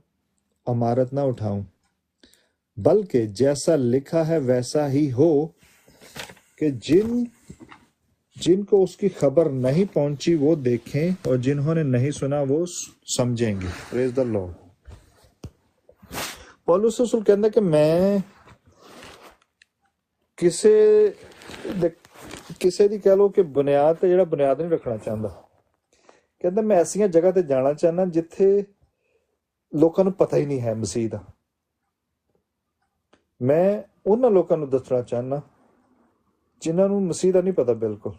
अमारत ना उठाऊं, बल्कि जैसा लिखा है वैसा ही हो कि जिनको उसकी खबर नहीं पहुंची वो देखें और जिन्होंने नहीं सुना वो समझेंगे। Praise the Lord. पौलुस रसूल कहंदा कि मैं किसे दी कह लो कि बुनियाद ते जेड़ा बुनियाद नहीं रखना चाहता। कहंदा मैं ऐसी जगह ते जाना चाहना जिथे लोकां नूं पता ही नहीं है मसीह दा। मैं उन्हां लोकां नूं दसना चाहना जिन्हां नूं मसीह दा नहीं पता बिल्कुल।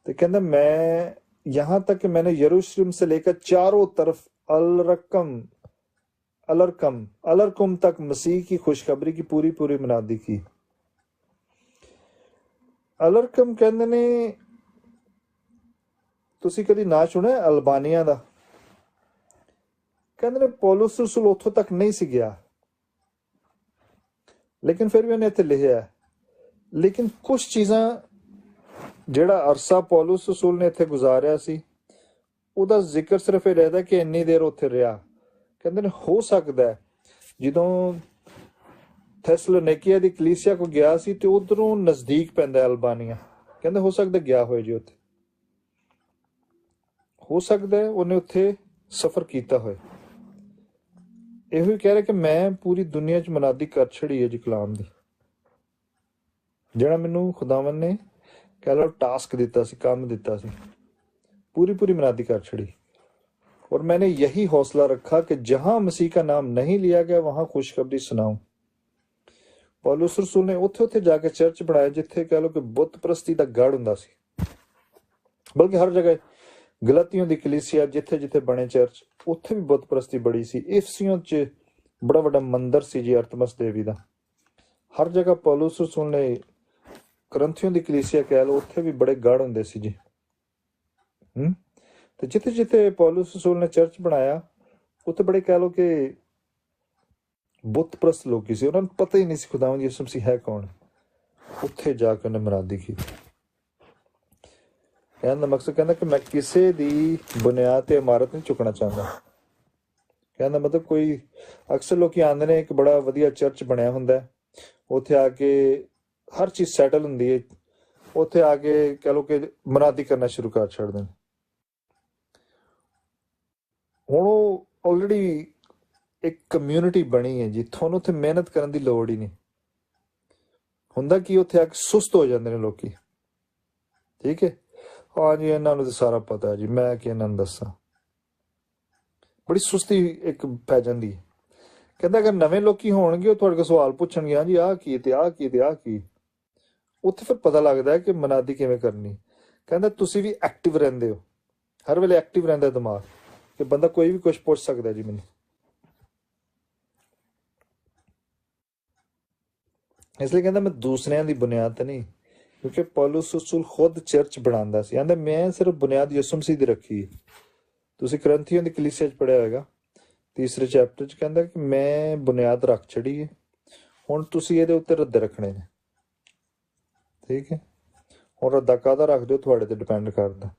तो कहंदा मैं यहां तक कि मैंने यरूशलेम से लेकर चारों तरफ अलरकुम तक मसीह की खुशखबरी की पूरी पूरी मुनादी की। अलरकम कहंदे ने, तुसी कदी ना सुने अल्बानिया दा? ਕਹਿੰਦੇ ਨੇ ਪੌਲੁਸ ਰਸੂਲ ਉੱਥੋਂ ਤੱਕ ਨਹੀਂ ਸੀ ਗਿਆ, ਲੇਕਿਨ ਫਿਰ ਵੀ ਉਹਨੇ ਇੱਥੇ ਲਿਖਿਆ ਹੈ। ਲੇਕਿਨ ਕੁਝ ਚੀਜ਼ਾਂ ਜਿਹੜਾ ਅਰਸਾ ਪੌਲੁਸ ਰਸੂਲ ਨੇ ਇੱਥੇ ਗੁਜ਼ਾਰਿਆ ਸੀ, ਉਹਦਾ ਜ਼ਿਕਰ ਸਿਰਫ ਇਹ ਰਹਿਦਾ ਕਿ ਇੰਨੀ ਦੇਰ ਉੱਥੇ ਰਿਹਾ। ਕਹਿੰਦੇ ਨੇ ਹੋ ਸਕਦਾ ਹੈ ਜਦੋਂ ਥੈਸਲੋਨੀਕੀਆ ਦੀ ਕਲੀਸਿਆ ਕੋ ਗਿਆ ਸੀ ਤੇ ਉਧਰੋਂ ਨਜ਼ਦੀਕ ਪੈਂਦਾ ਅਲਬਾਨੀਆ, ਕਹਿੰਦੇ ਹੋ ਸਕਦਾ ਗਿਆ ਹੋਏ ਜੀ ਉੱਥੇ, ਹੋ ਸਕਦਾ ਹੈ ਉਹਨੇ ਉੱਥੇ ਸਫ਼ਰ ਕੀਤਾ ਹੋਏ। ਇਹੋ ਹੀ ਕਹਿ ਰਿਹਾ ਕਿ ਮੈਂ ਪੂਰੀ ਦੁਨੀਆ 'ਚ ਮਨਾਦੀ ਕਰ ਛੜੀ ਹੈ ਜੀ ਕਲਾਮ ਦੀ, ਜਿਹੜਾ ਮੈਨੂੰ ਖੁਦਾਵੰਦ ਨੇ ਕਹਿ ਲਓ टास्क ਦਿੱਤਾ ਸੀ, ਕੰਮ ਦਿੱਤਾ ਸੀ, पूरी मनादी कर छड़ी। और मैंने यही हौसला रखा कि जहां मसीह का नाम नहीं लिया गया वहां खुशखबरी सुनाऊं। पौलुस रसूल ने उत्थे जाके चर्च बनाया जिथे कह लो कि बुत परस्ती का गढ़ हुंदा सी, बल्कि हर जगह गलतियों की कलीसिया जिथे जिथे बने चर्च उत्थे भी बुत परस्ती बड़ी सी। इफसियों च बड़ा बड़ा मंदिर सी जी अरतमस देवी का। हर जगह पौलुस रसूल ने करंथियों की कलीसिया कह लो उत्थे भी बड़े गढ़ हुंदे सी जी। ਤੇ ਜਿੱਥੇ ਜਿੱਥੇ ਪੌਲੁਸ ਰਸੂਲ ਨੇ ਚਰਚ ਬਣਾਇਆ ਉੱਥੇ ਬੜੇ ਕਹਿ ਲੋ ਕਿ ਬੁੱਤ ਪ੍ਰਸਤ ਲੋਕੀ ਸੀ, ਉਹਨਾਂ ਨੂੰ ਪਤਾ ਹੀ ਨਹੀਂ ਸੀ ਖੁਦਾਵੰਦ ਯਿਸੂ ਮਸੀਹ ਹੈ ਕੌਣ। ਉੱਥੇ ਜਾ ਕੇ ਉਹਨੇ ਮਨਾਦੀ ਕੀਤੀ। ਕਹਿਣ ਦਾ ਮਕਸਦ ਕਹਿੰਦਾ ਕਿ ਮੈਂ ਕਿਸੇ ਦੀ ਬੁਨਿਆਦ ਤੇ ਇਮਾਰਤ ਨਹੀਂ ਚੁੱਕਣਾ ਚਾਹੁੰਦਾ। ਕਹਿਣ ਦਾ ਮਤਲਬ ਕੋਈ ਅਕਸਰ ਲੋਕੀ ਆਉਂਦੇ ਨੇ, ਇੱਕ ਬੜਾ ਵਧੀਆ ਚਰਚ ਬਣਿਆ ਹੁੰਦਾ, ਉੱਥੇ ਆ ਕੇ ਹਰ ਚੀਜ਼ ਸੈਟਲ ਹੁੰਦੀ ਹੈ, ਉੱਥੇ ਆ ਕੇ ਕਹਿ ਲੋ ਕਿ ਮਨਾਦੀ ਕਰਨਾ ਸ਼ੁਰੂ ਕਰ ਛੱਡਦੇ ਨੇ। ਹੁਣ ਉਹ ਆਲਰੇਡੀ ਇੱਕ ਕਮਿਊਨਿਟੀ ਬਣੀ ਹੈ ਜੀ, ਤੁਹਾਨੂੰ ਉੱਥੇ ਮਿਹਨਤ ਕਰਨ ਦੀ ਲੋੜ ਹੀ ਨਹੀਂ। ਹੁੰਦਾ ਕਿ ਉੱਥੇ ਆ ਕੇ ਸੁਸਤ ਹੋ ਜਾਂਦੇ ਨੇ ਲੋਕੀ, ਠੀਕ ਹੈ, ਹਾਂ ਜੀ ਇਹਨਾਂ ਨੂੰ ਤਾਂ ਸਾਰਾ ਪਤਾ ਹੈ ਜੀ, ਮੈਂ ਕੀ ਇਹਨਾਂ ਨੂੰ ਦੱਸਾਂ। ਬੜੀ ਸੁਸਤੀ ਇੱਕ ਪੈ ਜਾਂਦੀ ਹੈ। ਕਹਿੰਦਾ ਅਗਰ ਨਵੇਂ ਲੋਕੀ ਹੋਣਗੇ ਉਹ ਤੁਹਾਡੇ ਕੋਲ ਸਵਾਲ ਪੁੱਛਣਗੇ, ਹਾਂ ਜੀ ਆਹ ਕੀ ਤੇ ਆਹ ਕੀ ਤੇ ਆਹ ਕੀ, ਉੱਥੇ ਫਿਰ ਪਤਾ ਲੱਗਦਾ ਹੈ ਕਿ ਮਨਾਦੀ ਕਿਵੇਂ ਕਰਨੀ। ਕਹਿੰਦਾ ਤੁਸੀਂ ਵੀ ਐਕਟਿਵ ਰਹਿੰਦੇ ਹੋ, ਹਰ ਵੇਲੇ ਐਕਟਿਵ ਰਹਿੰਦਾ ਦਿਮਾਗ, ਕਿ ਬੰਦਾ ਕੋਈ ਵੀ ਕੁਝ ਪੁੱਛ ਸਕਦਾ ਜੀ ਮੈਨੂੰ। ਇਸ ਲਈ ਕਹਿੰਦਾ ਮੈਂ ਦੂਸਰਿਆਂ ਦੀ ਬੁਨਿਆਦ ਤੇ ਨਹੀਂ, ਕਿਉਂਕਿ ਪੌਲੁਸ ਰਸੂਲ ਖੁਦ ਚਰਚ ਬਣਾਉਂਦਾ ਸੀ। ਕਹਿੰਦਾ ਮੈਂ ਸਿਰਫ ਬੁਨਿਆਦ ਯਿਸੂ ਮਸੀਹ ਦੀ ਰੱਖੀ ਹੈ। ਤੁਸੀਂ ਕਰੰਥੀਆਂ ਦੀ ਕਲੀਸਿਆ 'ਚ ਪੜ੍ਹਿਆ ਹੋਏਗਾ 3 ਚੈਪਟਰ 'ਚ, ਕਹਿੰਦਾ ਕਿ ਮੈਂ ਬੁਨਿਆਦ ਰੱਖ ਛੜੀ ਹੈ, ਹੁਣ ਤੁਸੀਂ ਇਹਦੇ ਉੱਤੇ ਰੱਦੇ ਰੱਖਣੇ ਨੇ, ਠੀਕ ਹੈ। ਹੁਣ ਰੱਦਾ ਕਾਹਦਾ ਰੱਖ ਦਿਓ ਤੁਹਾਡੇ ਤੇ डिपेंड करता,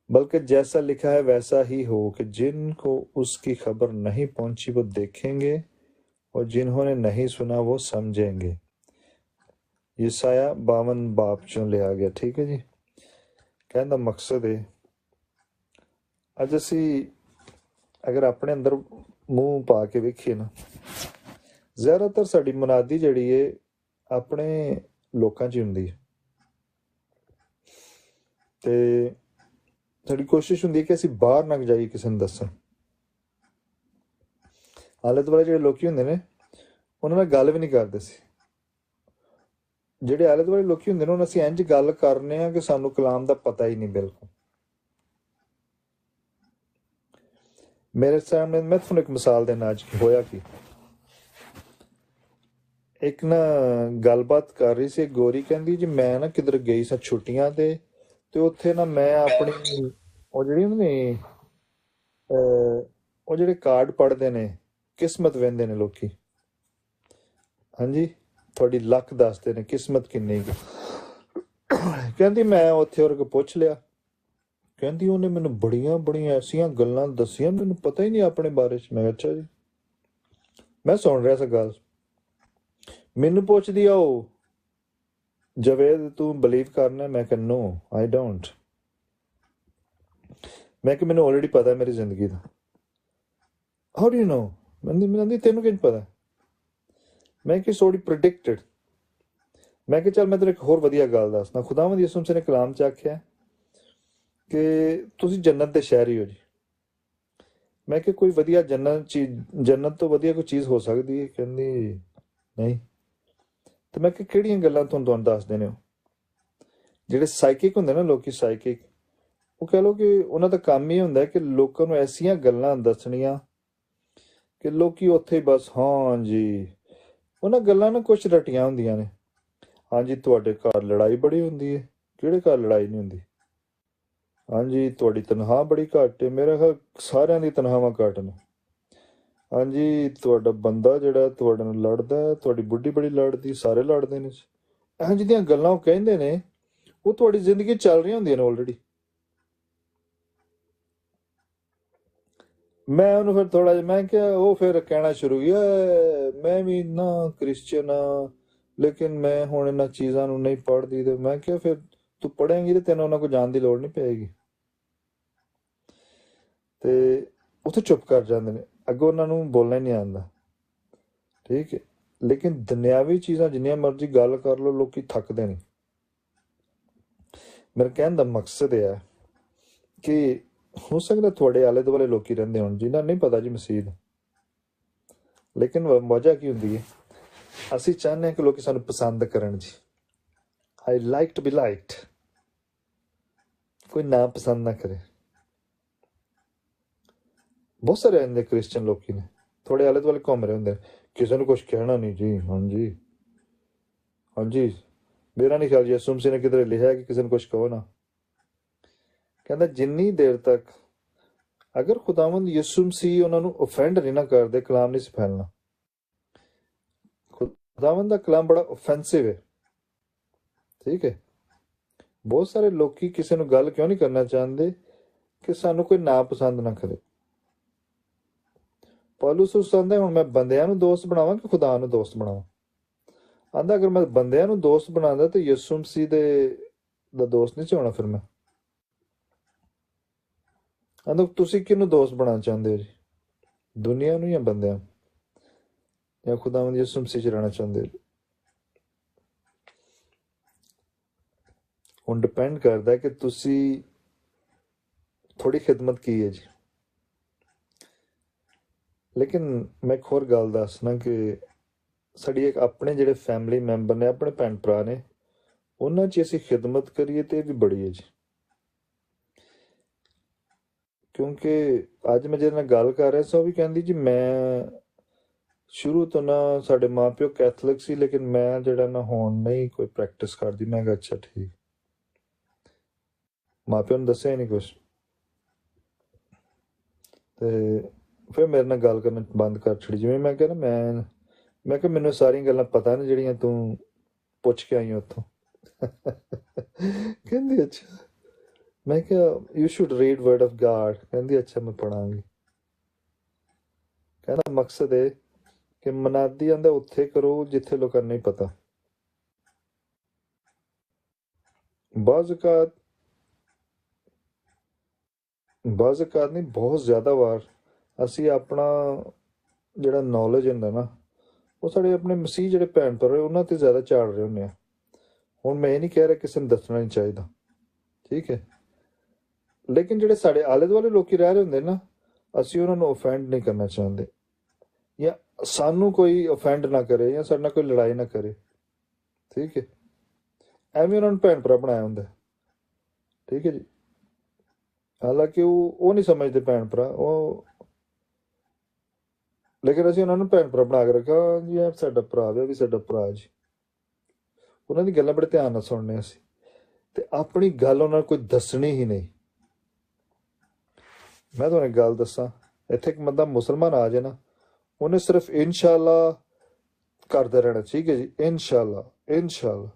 बल्कि जैसा लिखा है वैसा ही हो कि जिनको उसकी खबर नहीं पहुंची वो देखेंगे और जिन्होंने नहीं सुना वो समझेंगे। यसाया 52 बाब चों लिया गया, ठीक है जी। कहने का मकसद है अज असी अगर अपने अंदर मूँह पा के वेखिए ना, ज़्यादातर साडी मुनादी जिहड़ी है अपने लोकां 'ਚ हुंदी है, ते ਸਾਡੀ ਕੋਸ਼ਿਸ਼ ਹੁੰਦੀ ਹੈ ਕਿ ਅਸੀਂ ਬਾਹਰ ਨਾ ਜਾਈਏ ਕਿਸੇ ਨੂੰ ਦੱਸਣ। ਆਲੇ ਦੁਆਲੇ ਜਿਹੜੇ ਲੋਕੀ ਹੁੰਦੇ ਨੇ ਉਹਨਾਂ ਨਾਲ ਗੱਲ ਵੀ ਨਹੀਂ ਕਰਦੇ ਸੀ। ਜਿਹੜੇ ਆਲੇ ਦੁਆਲੇ ਲੋਕੀ ਹੁੰਦੇ ਨੇ ਉਹਨਾਂ ਅਸੀਂ ਇੰਝ ਗੱਲ ਕਰਨੇ ਆ ਕਿ ਸਾਨੂੰ ਕਲਾਮ ਦਾ ਪਤਾ ਹੀ ਨਹੀਂ ਬਿਲਕੁਲ। ਮੇਰੇ ਸਾਹਮਣੇ ਮੈਂ ਤੁਹਾਨੂੰ ਇੱਕ ਮਿਸਾਲ ਦੇਣਾ ਅੱਜ ਹੋਇਆ ਕਿ ਇੱਕ ਨਾ ਗੱਲਬਾਤ ਕਰ ਰਹੀ ਸੀ, ਗੋਰੀ ਕਹਿੰਦੀ ਜੀ ਮੈਂ ਨਾ ਕਿਧਰ ਗਈ ਸਾਂ ਛੁੱਟੀਆਂ ਤੇ ਉੱਥੇ ਨਾ ਮੈਂ ਆਪਣੀ ਉਹ ਜਿਹੜੀ ਨੇ ਉਹ ਜਿਹੜੇ ਕਾਰਡ ਪੜ੍ਹਦੇ ਨੇ, ਕਿਸਮਤ ਵਹਿੰਦੇ ਨੇ ਲੋਕੀ, ਹਾਂਜੀ ਤੁਹਾਡੀ ਲੱਕ ਦੱਸਦੇ ਨੇ ਕਿਸਮਤ ਕਿੰਨੀ ਕੁ। ਕਹਿੰਦੀ ਮੈਂ ਉੱਥੇ ਉਹਦੇ ਕੋਲ ਪੁੱਛ ਲਿਆ, ਕਹਿੰਦੀ ਉਹਨੇ ਮੈਨੂੰ ਬੜੀਆਂ ਬੜੀਆਂ ਐਸੀਆਂ ਗੱਲਾਂ ਦੱਸੀਆਂ ਮੈਨੂੰ ਪਤਾ ਹੀ ਨਹੀਂ ਆਪਣੇ ਬਾਰੇ 'ਚ। ਮੈਂ ਕਿਹਾ ਅੱਛਾ ਜੀ। ਮੈਂ ਸੁਣ ਰਿਹਾ ਸੀ ਗੱਲ, ਮੈਨੂੰ ਪੁੱਛਦੀ ਆ ਉਹ ਜਵੇਦ ਤੂੰ ਬਲੀਵ ਕਰਨਾ? ਮੈਂ ਕਿਹਾ नो आई डोंट। मैं कि मैंने ऑलरेडी पता है मेरी जिंदगी का। How do you know? मैं तेनों किंज पता? मैं कि सॉरी प्रिडिक्टेड। मैं कि चल मैं तेरे एक होर वधिया गल दसना, खुदावंद यीशु मसीह ने कलाम च आख्या कि तुसीं जन्नत दे शहरी हो जी। मैं कि कोई वधिया जन्नत तो वधिया कोई चीज़ हो सकती है? कहंदी नहीं। तो मैं कि किहड़ियां गल्लां तुहानूं दसदे ने ਜਿਹੜੇ ਸਾਈਕਿਕ ਹੁੰਦੇ ਨਾ ਲੋਕੀ, ਸਾਈਕਿਕ, ਉਹ ਕਹਿ ਲਓ ਕਿ ਉਹਨਾਂ ਦਾ ਕੰਮ ਹੀ ਹੁੰਦਾ ਕਿ ਲੋਕਾਂ ਨੂੰ ਐਸੀਆਂ ਗੱਲਾਂ ਦੱਸਣੀਆਂ ਕਿ ਲੋਕੀ ਉੱਥੇ ਬਸ ਹਾਂ ਜੀ, ਉਹਨਾਂ ਗੱਲਾਂ ਨਾਲ ਕੁਛ ਰਟੀਆਂ ਹੁੰਦੀਆਂ ਨੇ। ਹਾਂਜੀ ਤੁਹਾਡੇ ਘਰ ਲੜਾਈ ਬੜੀ ਹੁੰਦੀ ਹੈ, ਕਿਹੜੇ ਘਰ ਲੜਾਈ ਨਹੀਂ ਹੁੰਦੀ? ਹਾਂਜੀ ਤੁਹਾਡੀ ਤਨਖਾਹ ਬੜੀ ਘੱਟ ਹੈ, ਮੇਰੇ ਖਿਆਲ ਸਾਰਿਆਂ ਦੀ ਤਨਖਾਹਾਂ ਘੱਟ ਨੇ। ਹਾਂਜੀ ਤੁਹਾਡਾ ਬੰਦਾ ਜਿਹੜਾ ਤੁਹਾਡੇ ਨਾਲ ਲੜਦਾ ਹੈ, ਤੁਹਾਡੀ ਬੁੱਢੀ ਬੜੀ ਲੜਦੀ, ਸਾਰੇ ਲੜਦੇ ਨੇ। ਇਹੋ ਜਿਹੀਆਂ ਗੱਲਾਂ ਉਹ ਕਹਿੰਦੇ ਨੇ, ਉਹ ਤੁਹਾਡੀ ਜ਼ਿੰਦਗੀ 'ਚ ਚੱਲ ਰਹੀਆਂ ਹੁੰਦੀਆਂ ਨੇ ਆਲਰੇਡੀ। ਮੈਂ ਉਹਨੂੰ ਫਿਰ ਥੋੜਾ ਜਿਹਾ ਮੈਂ ਕਿਹਾ, ਉਹ ਫਿਰ ਕਹਿਣਾ ਸ਼ੁਰੂ ਕੀਤਾ, ਮੈਂ ਵੀ ਨਾ ਕ੍ਰਿਸਚੀਅਨ ਆ, ਲੇਕਿਨ ਮੈਂ ਹੁਣ ਇਹਨਾਂ ਚੀਜ਼ਾਂ ਨੂੰ ਨਹੀਂ ਪੜ੍ਹਦੀ। ਤੇ ਮੈਂ ਕਿਹਾ ਫਿਰ ਤੂੰ ਪੜ੍ਹੇਂਗੀ ਤੇ ਤੈਨੂੰ ਉਹਨਾਂ ਕੋਲ ਜਾਣ ਦੀ ਲੋੜ ਨਹੀਂ ਪਏਗੀ। ਤੇ ਉੱਥੇ ਚੁੱਪ ਕਰ ਜਾਂਦੇ ਨੇ, ਅੱਗੋਂ ਉਹਨਾਂ ਨੂੰ ਬੋਲਣਾ ਹੀ ਨਹੀਂ ਆਉਂਦਾ। ਠੀਕ ਹੈ, ਲੇਕਿਨ ਦੁਨਿਆਵੀ ਚੀਜ਼ਾਂ ਜਿੰਨੀਆਂ ਮਰਜ਼ੀ ਗੱਲ ਕਰ ਲਓ, ਲੋਕੀ ਥੱਕਦੇ ਨਹੀਂ। ਮੇਰੇ ਕਹਿਣ ਦਾ ਮਕਸਦ ਇਹ ਹੈ ਕਿ ਹੋ ਸਕਦਾ ਤੁਹਾਡੇ ਆਲੇ ਦੁਆਲੇ ਲੋਕੀ ਰਹਿੰਦੇ ਹੋਣ ਜਿਨ੍ਹਾਂ ਨਹੀਂ ਪਤਾ ਜੀ ਮਸੀਹ ਦਾ, ਲੇਕਿਨ ਵਜ੍ਹਾ ਕੀ ਹੁੰਦੀ ਹੈ, ਅਸੀਂ ਚਾਹੁੰਦੇ ਹਾਂ ਕਿ ਲੋਕੀ ਸਾਨੂੰ ਪਸੰਦ ਕਰਨ ਜੀ। I like to be liked. ਕੋਈ ਨਾ ਪਸੰਦ ਨਾ ਕਰੇ। ਬਹੁਤ ਸਾਰੇ ਇੰਨੇ ਕ੍ਰਿਸਚਨ ਲੋਕੀ ਨੇ ਤੁਹਾਡੇ ਆਲੇ ਦੁਆਲੇ ਘੁੰਮ ਰਹੇ ਹੁੰਦੇ ਨੇ, ਕਿਸੇ ਨੂੰ ਕੁਝ ਕਹਿਣਾ ਨਹੀਂ ਜੀ। ਹਾਂਜੀ ਹਾਂਜੀ, ਮੇਰਾ ਨਹੀਂ ਖਿਆਲ ਯਿਸੂ ਮਸੀਹ ਨੇ ਕਿਧਰੇ ਲਿਖਿਆ ਕਿ ਕਿਸੇ ਨੂੰ ਕੁਝ ਕਹੋ ਨਾ। ਕਹਿੰਦਾ ਜਿੰਨੀ ਦੇਰ ਤੱਕ ਅਗਰ ਖੁਦਾਵੰਦ ਯਿਸੂ ਮਸੀਹ ਉਹਨਾਂ ਨੂੰ ਓਫੈਂਡ ਨਹੀਂ ਨਾ ਕਰਦੇ, ਕਲਾਮ ਨਹੀਂ ਸੀ ਫੈਲਣਾ। ਖੁਦਾਵੰਦ ਦਾ ਕਲਾਮ ਬੜਾ ਓਫੈਂਸਿਵ ਹੈ। ਠੀਕ ਹੈ, ਬਹੁਤ ਸਾਰੇ ਲੋਕੀ ਕਿਸੇ ਨੂੰ ਗੱਲ ਕਿਉਂ ਨਹੀਂ ਕਰਨਾ ਚਾਹੁੰਦੇ ਕਿ ਸਾਨੂੰ ਕੋਈ ਨਾ ਪਸੰਦ ਨਾ ਕਰੇ। ਪੌਲੁਸ ਕਹਿੰਦਾ ਹੁਣ ਮੈਂ ਬੰਦਿਆਂ ਨੂੰ ਦੋਸਤ ਬਣਾਵਾਂ ਕਿ ਖੁਦਾ ਨੂੰ ਦੋਸਤ ਬਣਾਵਾਂ। ਆਂਦਾ ਅਗਰ ਮੈਂ ਬੰਦਿਆਂ ਨੂੰ ਦੋਸਤ ਬਣਾਉਂਦਾ ਤੇ ਯਿਸੂ ਮਸੀਹ ਦਾ ਦੋਸਤ ਨਹੀਂ ਸੀ ਹੋਣਾ। ਫਿਰ ਮੈਂ ਆਂਦਾ ਤੁਸੀਂ ਕਿਹਨੂੰ ਦੋਸਤ ਬਣਾਉਣਾ ਚਾਹੁੰਦੇ ਹੋ ਜੀ, ਦੁਨੀਆ ਨੂੰ ਜਾਂ ਬੰਦਿਆਂ ਨੂੰ, ਜਾਂ ਖੁਦਾਵੰਦ ਯਿਸੂ ਮਸੀਹ 'ਚ ਰਹਿਣਾ ਚਾਹੁੰਦੇ ਹੋ? ਹੁਣ ਡਿਪੈਂਡ ਕਰਦਾ ਕਿ ਤੁਸੀਂ ਥੋੜੀ ਖਿਦਮਤ ਕੀ ਹੈ ਜੀ। ਲੇਕਿਨ ਮੈਂ ਇੱਕ ਹੋਰ ਗੱਲ ਦੱਸਣਾ ਕਿ ਸਾਡੀ ਇੱਕ ਆਪਣੇ ਜਿਹੜੇ ਫੈਮਿਲੀ ਮੈਂਬਰ ਨੇ, ਆਪਣੇ ਭੈਣ ਭਰਾ ਨੇ, ਉਹਨਾਂ 'ਚ ਅਸੀਂ ਖਿਦਮਤ ਕਰੀਏ ਤੇ ਇਹ ਵੀ ਬੜੀ ਹੈ ਜੀ। ਕਿਉਂਕਿ ਅੱਜ ਮੈਂ ਜਿਹਦੇ ਨਾਲ ਗੱਲ ਕਰ ਰਿਹਾ ਸੀ ਉਹ ਵੀ ਕਹਿੰਦੀ ਜੀ ਮੈਂ ਸ਼ੁਰੂ ਤੋਂ ਨਾ, ਸਾਡੇ ਮਾਂ ਪਿਓ ਕੈਥੋਲਿਕ ਸੀ, ਲੇਕਿਨ ਮੈਂ ਜਿਹੜਾ ਨਾ ਹੁਣ ਨਹੀਂ ਕੋਈ ਪ੍ਰੈਕਟਿਸ ਕਰਦੀ। ਮੈਂ ਕਿਹਾ ਅੱਛਾ ਠੀਕ। ਮਾਂ ਪਿਓ ਨੂੰ ਦੱਸਿਆ ਹੀ ਨਹੀਂ ਕੁਛ। ਤੇ ਫਿਰ ਮੇਰੇ ਨਾਲ ਗੱਲ ਕਰਨਾ ਬੰਦ ਕਰ ਛੱਡੀ। ਜਿਵੇਂ ਮੈਂ ਕਿਹਾ ਨਾ, ਮੈਂ ਕਿਹਾ ਮੈਨੂੰ ਸਾਰੀਆਂ ਗੱਲਾਂ ਪਤਾ ਨੇ ਜਿਹੜੀਆਂ ਤੂੰ ਪੁੱਛ ਕੇ ਆਈ ਉੱਥੋਂ। ਕਹਿੰਦੀ ਅੱਛਾ। ਮੈਂ ਕਿਹਾ you should read word of God. ਕਹਿੰਦੀ ਅੱਛਾ ਮੈਂ ਪੜਾਂਗੀ। ਕਹਿੰਦਾ ਮਕਸਦ ਇਹ ਕਿ ਮਨਾਦੀ ਆਂਦਾ ਉੱਥੇ ਕਰੋ ਜਿੱਥੇ ਲੋਕਾਂ ਨੂੰ ਨਹੀਂ ਪਤਾ। ਬਾਜ਼ ਔਕਾਤ ਨਹੀਂ, ਬਹੁਤ ਜ਼ਿਆਦਾ ਵਾਰ ਅਸੀਂ ਆਪਣਾ ਜਿਹੜਾ ਨੌਲੇਜ ਹੁੰਦਾ ਨਾ, ਉਹ ਸਾਡੇ ਆਪਣੇ ਮਸੀਹ ਜਿਹੜੇ ਭੈਣ ਭਰਾ ਉਹਨਾਂ ਤੇ ਜ਼ਿਆਦਾ ਝਾੜ ਰਹੇ ਹੁੰਦੇ ਆ। ਹੁਣ ਮੈਂ ਇਹ ਨਹੀਂ ਕਹਿ ਰਿਹਾ ਕਿਸੇ ਨੂੰ ਦੱਸਣਾ ਨਹੀਂ ਚਾਹੀਦਾ, ਠੀਕ ਹੈ, ਲੇਕਿਨ ਜਿਹੜੇ ਸਾਡੇ ਆਲੇ ਦੁਆਲੇ ਲੋਕੀ ਰਹਿ ਰਹੇ ਹੁੰਦੇ ਨਾ, ਅਸੀਂ ਉਹਨਾਂ ਨੂੰ ਓਫੈਂਡ ਨਹੀਂ ਕਰਨਾ ਚਾਹੁੰਦੇ, ਜਾਂ ਸਾਨੂੰ ਕੋਈ ਓਫੈਂਡ ਨਾ ਕਰੇ, ਜਾਂ ਸਾਡੇ ਨਾਲ ਕੋਈ ਲੜਾਈ ਨਾ ਕਰੇ। ਠੀਕ ਹੈ, ਐਵੇਂ ਉਹਨਾਂ ਨੂੰ ਭੈਣ ਭਰਾ ਬਣਾਇਆ ਹੁੰਦਾ। ਠੀਕ ਹੈ ਜੀ। ਹਾਲਾਂਕਿ ਉਹ ਨਹੀਂ ਸਮਝਦੇ ਭੈਣ ਭਰਾ ਉਹ, ਲੇਕਿਨ ਅਸੀਂ ਉਹਨਾਂ ਨੂੰ ਭੈਣ ਭਰਾ ਬਣਾ ਕੇ ਰੱਖਿਆ ਜੀ। ਇਹ ਸਾਡਾ ਭਰਾ ਵੀ ਸਾਡਾ ਭਰਾ ਜੀ। ਉਹਨਾਂ ਦੀ ਗੱਲਾਂ ਬੜੇ ਧਿਆਨ ਨਾਲ ਸੁਣਨੇ ਅਸੀਂ, ਤੇ ਆਪਣੀ ਗੱਲ ਉਹਨਾਂ ਨੂੰ ਕੋਈ ਦੱਸਣੀ ਹੀ ਨਹੀਂ। ਮੈਂ ਤੁਹਾਨੂੰ ਗੱਲ ਦੱਸਾਂ, ਇੱਥੇ ਇੱਕ ਬੰਦਾ ਮੁਸਲਮਾਨ ਆ ਜਾਏ ਨਾ, ਉਹਨੇ ਸਿਰਫ ਇਨਸ਼ਾਅੱਲਾ ਕਰਦੇ ਰਹਿਣਾ। ਠੀਕ ਹੈ ਜੀ, ਇਨਸ਼ਾਅੱਲਾ ਇਨਸ਼ਾਅੱਲਾ।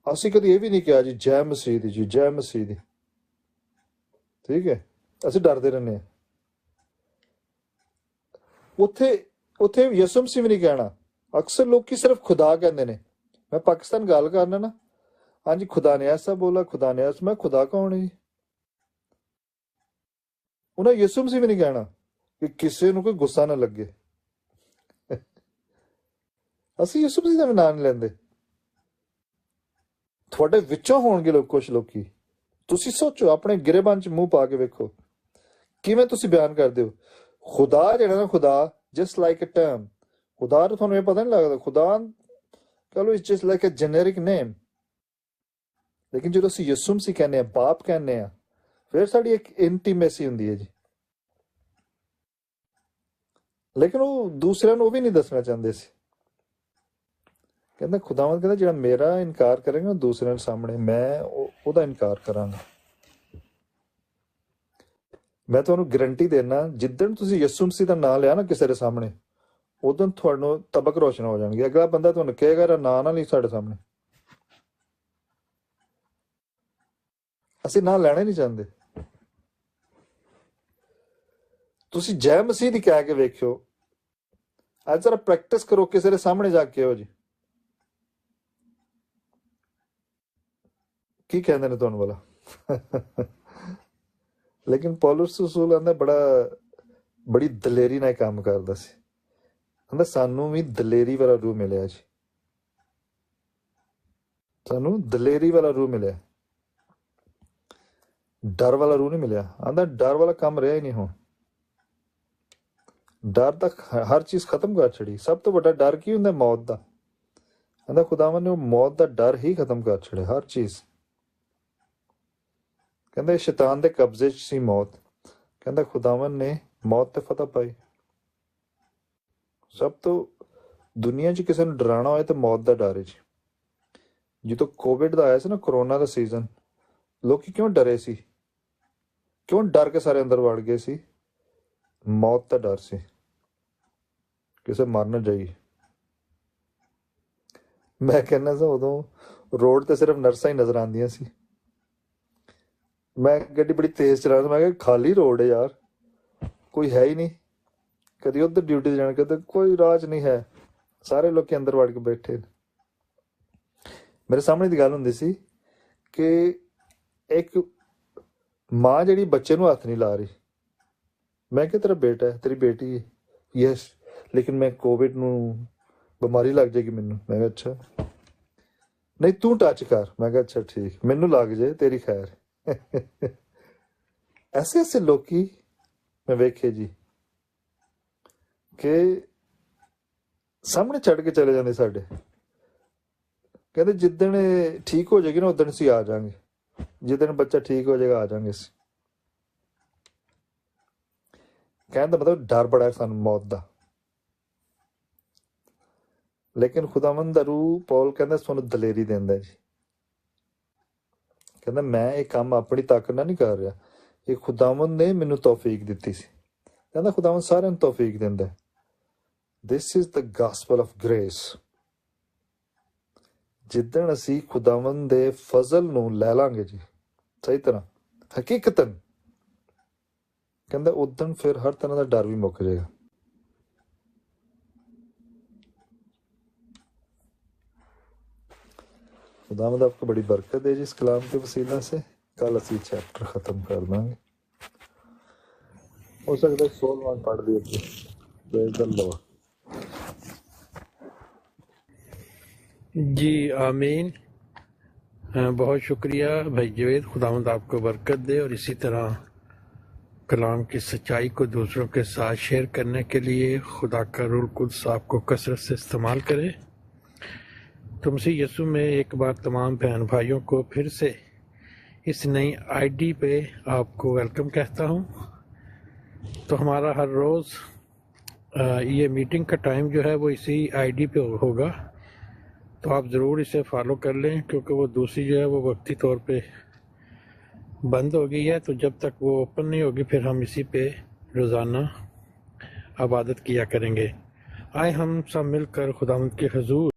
ਅਸੀਂ ਕਦੀ ਇਹ ਵੀ ਨਹੀਂ ਕਿਹਾ ਜੀ ਜੈ ਮਸੀਹ ਦੀ, ਜੀ ਜੈ ਮਸੀਹ ਦੀ। ਠੀਕ ਹੈ, ਅਸੀਂ ਡਰਦੇ ਰਹਿੰਦੇ ਹਾਂ। ਉੱਥੇ ਯਿਸੂ ਮਸੀਹ ਵੀ ਨਹੀਂ ਕਹਿਣਾ। ਅਕਸਰ ਲੋਕੀ ਸਿਰਫ ਖੁਦਾ ਕਹਿੰਦੇ ਨੇ। ਮੈਂ ਪਾਕਿਸਤਾਨ ਗੱਲ ਕਰਨਾ ਨਾ, ਹਾਂਜੀ ਖੁਦਾ ਨੇ ਐਸਾ ਬੋਲਾ, ਖੁਦਾ ਨੇ ਐਸਾ। ਮੈਂ ਖੁਦਾ ਕੌਣ ਹੈ ਜੀ? ਉਹਨਾਂ ਯਿਸੂ ਮਸੀਹ ਵੀ ਨਹੀਂ ਕਹਿਣਾ ਕਿ ਕਿਸੇ ਨੂੰ ਕੋਈ ਗੁੱਸਾ ਨਾ ਲੱਗੇ। ਅਸੀਂ ਯਿਸੂ ਮਸੀਹ ਦਾ ਵੀ ਨਾਂ ਨਹੀਂ ਲੈਂਦੇ। ਤੁਹਾਡੇ ਵਿੱਚੋਂ ਹੋਣਗੇ ਲੋਕ, ਕੁਛ ਲੋਕੀ, ਤੁਸੀਂ ਸੋਚੋ, ਆਪਣੇ ਗਿਰੇਬਾਨ ਚ ਮੂੰਹ ਪਾ ਕੇ ਵੇਖੋ ਕਿਵੇਂ ਤੁਸੀਂ ਬਿਆਨ ਕਰਦੇ ਹੋ। ਖੁਦਾ ਜਿਹੜਾ ਨਾ, ਖੁਦਾ ਜਸਟ ਲਾਈਕ ਅ ਟਰਮ, ਖੁਦਾ ਨੂੰ ਤੁਹਾਨੂੰ ਇਹ ਪਤਾ ਨਹੀਂ ਲੱਗਦਾ। ਖੁਦਾ ਕਹ ਲਓ it's just like a generic name. ਲੇਕਿਨ ਜਦੋਂ ਅਸੀਂ ਯਿਸੂ ਮਸੀਹ ਕਹਿੰਦੇ ਆ, ਬਾਪ ਕਹਿੰਦੇ ਆ, ਫਿਰ ਸਾਡੀ ਇੱਕ ਇੰਟੀਮੇਸੀ ਹੁੰਦੀ ਹੈ ਜੀ। ਲੇਕਿਨ ਉਹ ਦੂਸਰਿਆਂ ਨੂੰ ਉਹ ਵੀ ਨਹੀਂ ਦੱਸਣਾ ਚਾਹੁੰਦੇ ਸੀ। ਕਹਿੰਦਾ ਖੁਦਾਵੰਦ ਕਹਿੰਦਾ ਜਿਹੜਾ ਮੇਰਾ ਇਨਕਾਰ ਕਰੇਗਾ ਦੂਸਰਿਆਂ ਦੇ ਸਾਹਮਣੇ, ਮੈਂ ਉਹਦਾ ਇਨਕਾਰ ਕਰਾਂਗਾ। ਮੈਂ ਤੁਹਾਨੂੰ ਗਰੰਟੀ ਦੇਣਾ, ਜਿੱਦਣ ਤੁਸੀਂ ਯਿਸੂ ਮਸੀਹ ਦਾ ਨਾਂ ਲਿਆ ਨਾ ਕਿਸੇ ਦੇ ਸਾਹਮਣੇ, ਉਦੋਂ ਤੁਹਾਨੂੰ ਤਬਕ ਰੋਸ਼ਨ ਹੋ ਜਾਣਗੇ। ਅਗਲਾ ਬੰਦਾ ਤੁਹਾਨੂੰ ਕਹੇਗਾ ਇਹਦਾ ਨਾਂ ਨਾ ਲਈ ਸਾਡੇ ਸਾਹਮਣੇ। ਅਸੀਂ ਨਾਂ ਲੈਣਾ ਹੀ ਨਹੀਂ ਚਾਹੁੰਦੇ। ਤੁਸੀਂ ਜੈ ਮਸੀਹ ਦੀ ਕਹਿ ਕੇ ਵੇਖਿਓ, ਅੱਜ ਜ਼ਰਾ ਪ੍ਰੈਕਟਿਸ ਕਰੋ ਕਿਸੇ ਦੇ ਸਾਹਮਣੇ ਜਾ ਕੇ। ਜੀ ਕੀ ਕਹਿੰਦੇ ਨੇ ਤੁਹਾਨੂੰ ਵਾਲਾ? ਲੇਕਿਨ ਪੌਲੁਸ ਰਸੂਲ ਕਹਿੰਦਾ ਬੜੀ ਦਲੇਰੀ ਨਾਲ ਕੰਮ ਕਰਦਾ ਸੀ। ਕਹਿੰਦਾ ਸਾਨੂੰ ਵੀ ਦਲੇਰੀ ਵਾਲਾ ਰੂਹ ਮਿਲਿਆ ਜੀ, ਸਾਨੂੰ ਦਲੇਰੀ ਵਾਲਾ ਰੂਹ ਮਿਲਿਆ, ਡਰ ਵਾਲਾ ਰੂਹ ਨਹੀਂ ਮਿਲਿਆ। ਆਂਦਾ ਡਰ ਵਾਲਾ ਕੰਮ ਰਿਹਾ ਹੀ ਨਹੀਂ ਹੁਣ। ਡਰ ਤਾਂ ਹਰ ਚੀਜ਼ ਖਤਮ ਕਰ ਛੜੀ। ਸਭ ਤੋਂ ਵੱਡਾ ਡਰ ਕੀ ਹੁੰਦਾ? ਮੌਤ ਦਾ। ਕਹਿੰਦਾ ਖੁਦਾਵੰ ਨੇ ਉਹ ਮੌਤ ਦਾ ਡਰ ਹੀ ਖਤਮ ਕਰ ਛੜਿਆ, ਹਰ ਚੀਜ਼। ਕਹਿੰਦੇ ਸ਼ੈਤਾਨ ਦੇ ਕਬਜ਼ੇ 'ਚ ਸੀ ਮੌਤ, ਕਹਿੰਦਾ ਖੁਦਾਵੰ ਨੇ ਮੌਤ ਤੇ ਫਤਹ ਪਾਈ। ਸਭ ਤੋਂ ਦੁਨੀਆ 'ਚ ਕਿਸੇ ਨੂੰ ਡਰਾਉਣਾ ਹੋਏ ਤਾਂ ਮੌਤ ਦਾ ਡਰ ਹੈ ਜੀ। ਜਦੋਂ ਕੋਵਿਡ ਦਾ ਆਇਆ ਸੀ ਨਾ, ਕਰੋਨਾ ਦਾ ਸੀਜ਼ਨ, ਲੋਕੀ ਕਿਉਂ ਡਰੇ ਸੀ? ਕਿਉਂ ਡਰ ਕੇ ਸਾਰੇ ਅੰਦਰ ਵੜ ਗਏ ਸੀ? ਮੌਤ ਦਾ ਡਰ ਸੀ, ਕਿਸੇ ਮਰ ਨਾ ਜਾਈਏ। ਮੈਂ ਕਹਿੰਦਾ ਸੀ ਉਦੋਂ ਰੋਡ ਤੇ ਸਿਰਫ ਨਰਸਾਂ ਹੀ ਨਜ਼ਰ ਆਉਂਦੀਆਂ ਸੀ। ਮੈਂ ਗੱਡੀ ਬੜੀ ਤੇਜ਼ ਚਲਾਉਂਦਾ, ਮੈਂ ਕਿਹਾ ਖਾਲੀ ਰੋਡ ਹੈ ਯਾਰ, ਕੋਈ ਹੈ ਹੀ ਨਹੀਂ। ਕਦੀ ਉੱਧਰ ਡਿਊਟੀ ਤੇ ਜਾਣਾ, ਕਦੇ ਕੋਈ ਰਾਜ ਨਹੀਂ ਹੈ, ਸਾਰੇ ਲੋਕੀ ਅੰਦਰ ਵੜ ਕੇ ਬੈਠੇ। ਮੇਰੇ ਸਾਹਮਣੇ ਦੀ ਗੱਲ ਹੁੰਦੀ ਸੀ ਕਿ ਇੱਕ ਮਾਂ ਜਿਹੜੀ ਬੱਚੇ ਨੂੰ ਹੱਥ ਨਹੀਂ ਲਾ ਰਹੀ। ਮੈਂ ਕਿਹਾ ਤੇਰਾ ਬੇਟਾ ਹੈ, ਤੇਰੀ ਬੇਟੀ ਹੈ। ਯੈਸ, ਲੇਕਿਨ ਮੈਂ ਕੋਵਿਡ ਨੂੰ ਬਿਮਾਰੀ ਲੱਗ ਜਾਏਗੀ ਮੈਨੂੰ। ਮੈਂ ਕਿਹਾ ਅੱਛਾ, ਨਹੀਂ ਤੂੰ ਟੱਚ ਕਰ। ਮੈਂ ਕਿਹਾ ਅੱਛਾ ਠੀਕ, ਮੈਨੂੰ ਲੱਗ ਜਾਏ ਤੇਰੀ ਖੈਰ। ਐਸੇ ਐਸੇ ਲੋਕੀ ਮੈਂ ਵੇਖੇ ਜੀ ਕਿ ਸਾਹਮਣੇ ਚੜ ਕੇ ਚਲੇ ਜਾਂਦੇ ਸਾਡੇ। ਕਹਿੰਦੇ ਜਿੱਦਣ ਠੀਕ ਹੋ ਜਾਏਗੀ ਨਾ ਉਦਣ ਅਸੀਂ ਆ ਜਾਵਾਂਗੇ, ਜਿੱਦਣ ਬੱਚਾ ਠੀਕ ਹੋ ਜਾਏਗਾ ਆ ਜਾਵਾਂਗੇ ਅਸੀਂ। ਕਹਿਣ ਦਾ ਮਤਲਬ ਡਰ ਬੜਾ ਹੈ ਸਾਨੂੰ ਮੌਤ ਦਾ। ਲੇਕਿਨ ਖੁਦਾਵੰਦ ਦਾ ਰੂਹ ਪੌਲ ਕਹਿੰਦਾ ਤੁਹਾਨੂੰ ਦਲੇਰੀ ਦਿੰਦਾ ਜੀ। ਕਹਿੰਦਾ ਮੈਂ ਇਹ ਕੰਮ ਆਪਣੀ ਤਾਕਤ ਨਾਲ ਨਹੀਂ ਕਰ ਰਿਹਾ, ਇਹ ਖੁਦਾਵੰਦ ਨੇ ਮੈਨੂੰ ਤੌਫੀਕ ਦਿੱਤੀ ਸੀ। ਕਹਿੰਦਾ ਖੁਦਾਵੰਦ ਸਾਰਿਆਂ ਨੂੰ ਤੌਫੀਕ ਦਿੰਦਾ। This is the gospel of grace. ਜਿੱਦਣ ਅਸੀਂ ਖੁਦਾਵੰਦ ਦੇ ਫਜ਼ਲ ਨੂੰ ਲੈ ਲਾਂਗੇ ਜੀ ਸਹੀ ਤਰ੍ਹਾਂ ਹਕੀਕਤਨ, ਕਹਿੰਦਾ ਉਦਣ ਫਿਰ ਹਰ ਤਰ੍ਹਾਂ ਦਾ ਡਰ ਵੀ ਮੁੱਕ ਜਾਏਗਾ। खुदावंद आपको बड़ी बरकत दे जी इस कलाम के वसीला से। कल असी चैप्टर खत्म कर देंगे, हो सकता है 16वां पढ़ दिए। Praise the Lord. जी आमीन। बहुत शुक्रिया भाई जवेद, खुदावंद आपको बरकत दे और इसी तरह कलाम की सच्चाई को दूसरों के साथ शेयर करने के लिए खुदा का रूह कुद्स आपको कसरत से इस्तेमाल करे। तुमसे यीशु में एक बार तमाम बहन भाइयों को फिर से इस नई आईडी पे आपको वेलकम कहता हूँ। तो हमारा हर रोज़ ये मीटिंग का टाइम जो है वो इसी आईडी पे होगा, तो आप ज़रूर इसे फॉलो कर लें, क्योंकि वो दूसरी जो है वो वक्ती तौर पे बंद हो गई है। तो जब तक वो ओपन नहीं होगी फिर हम इसी पे रोज़ाना इबादत किया करेंगे। आए हम सब मिलकर खुदावंद के हुजूर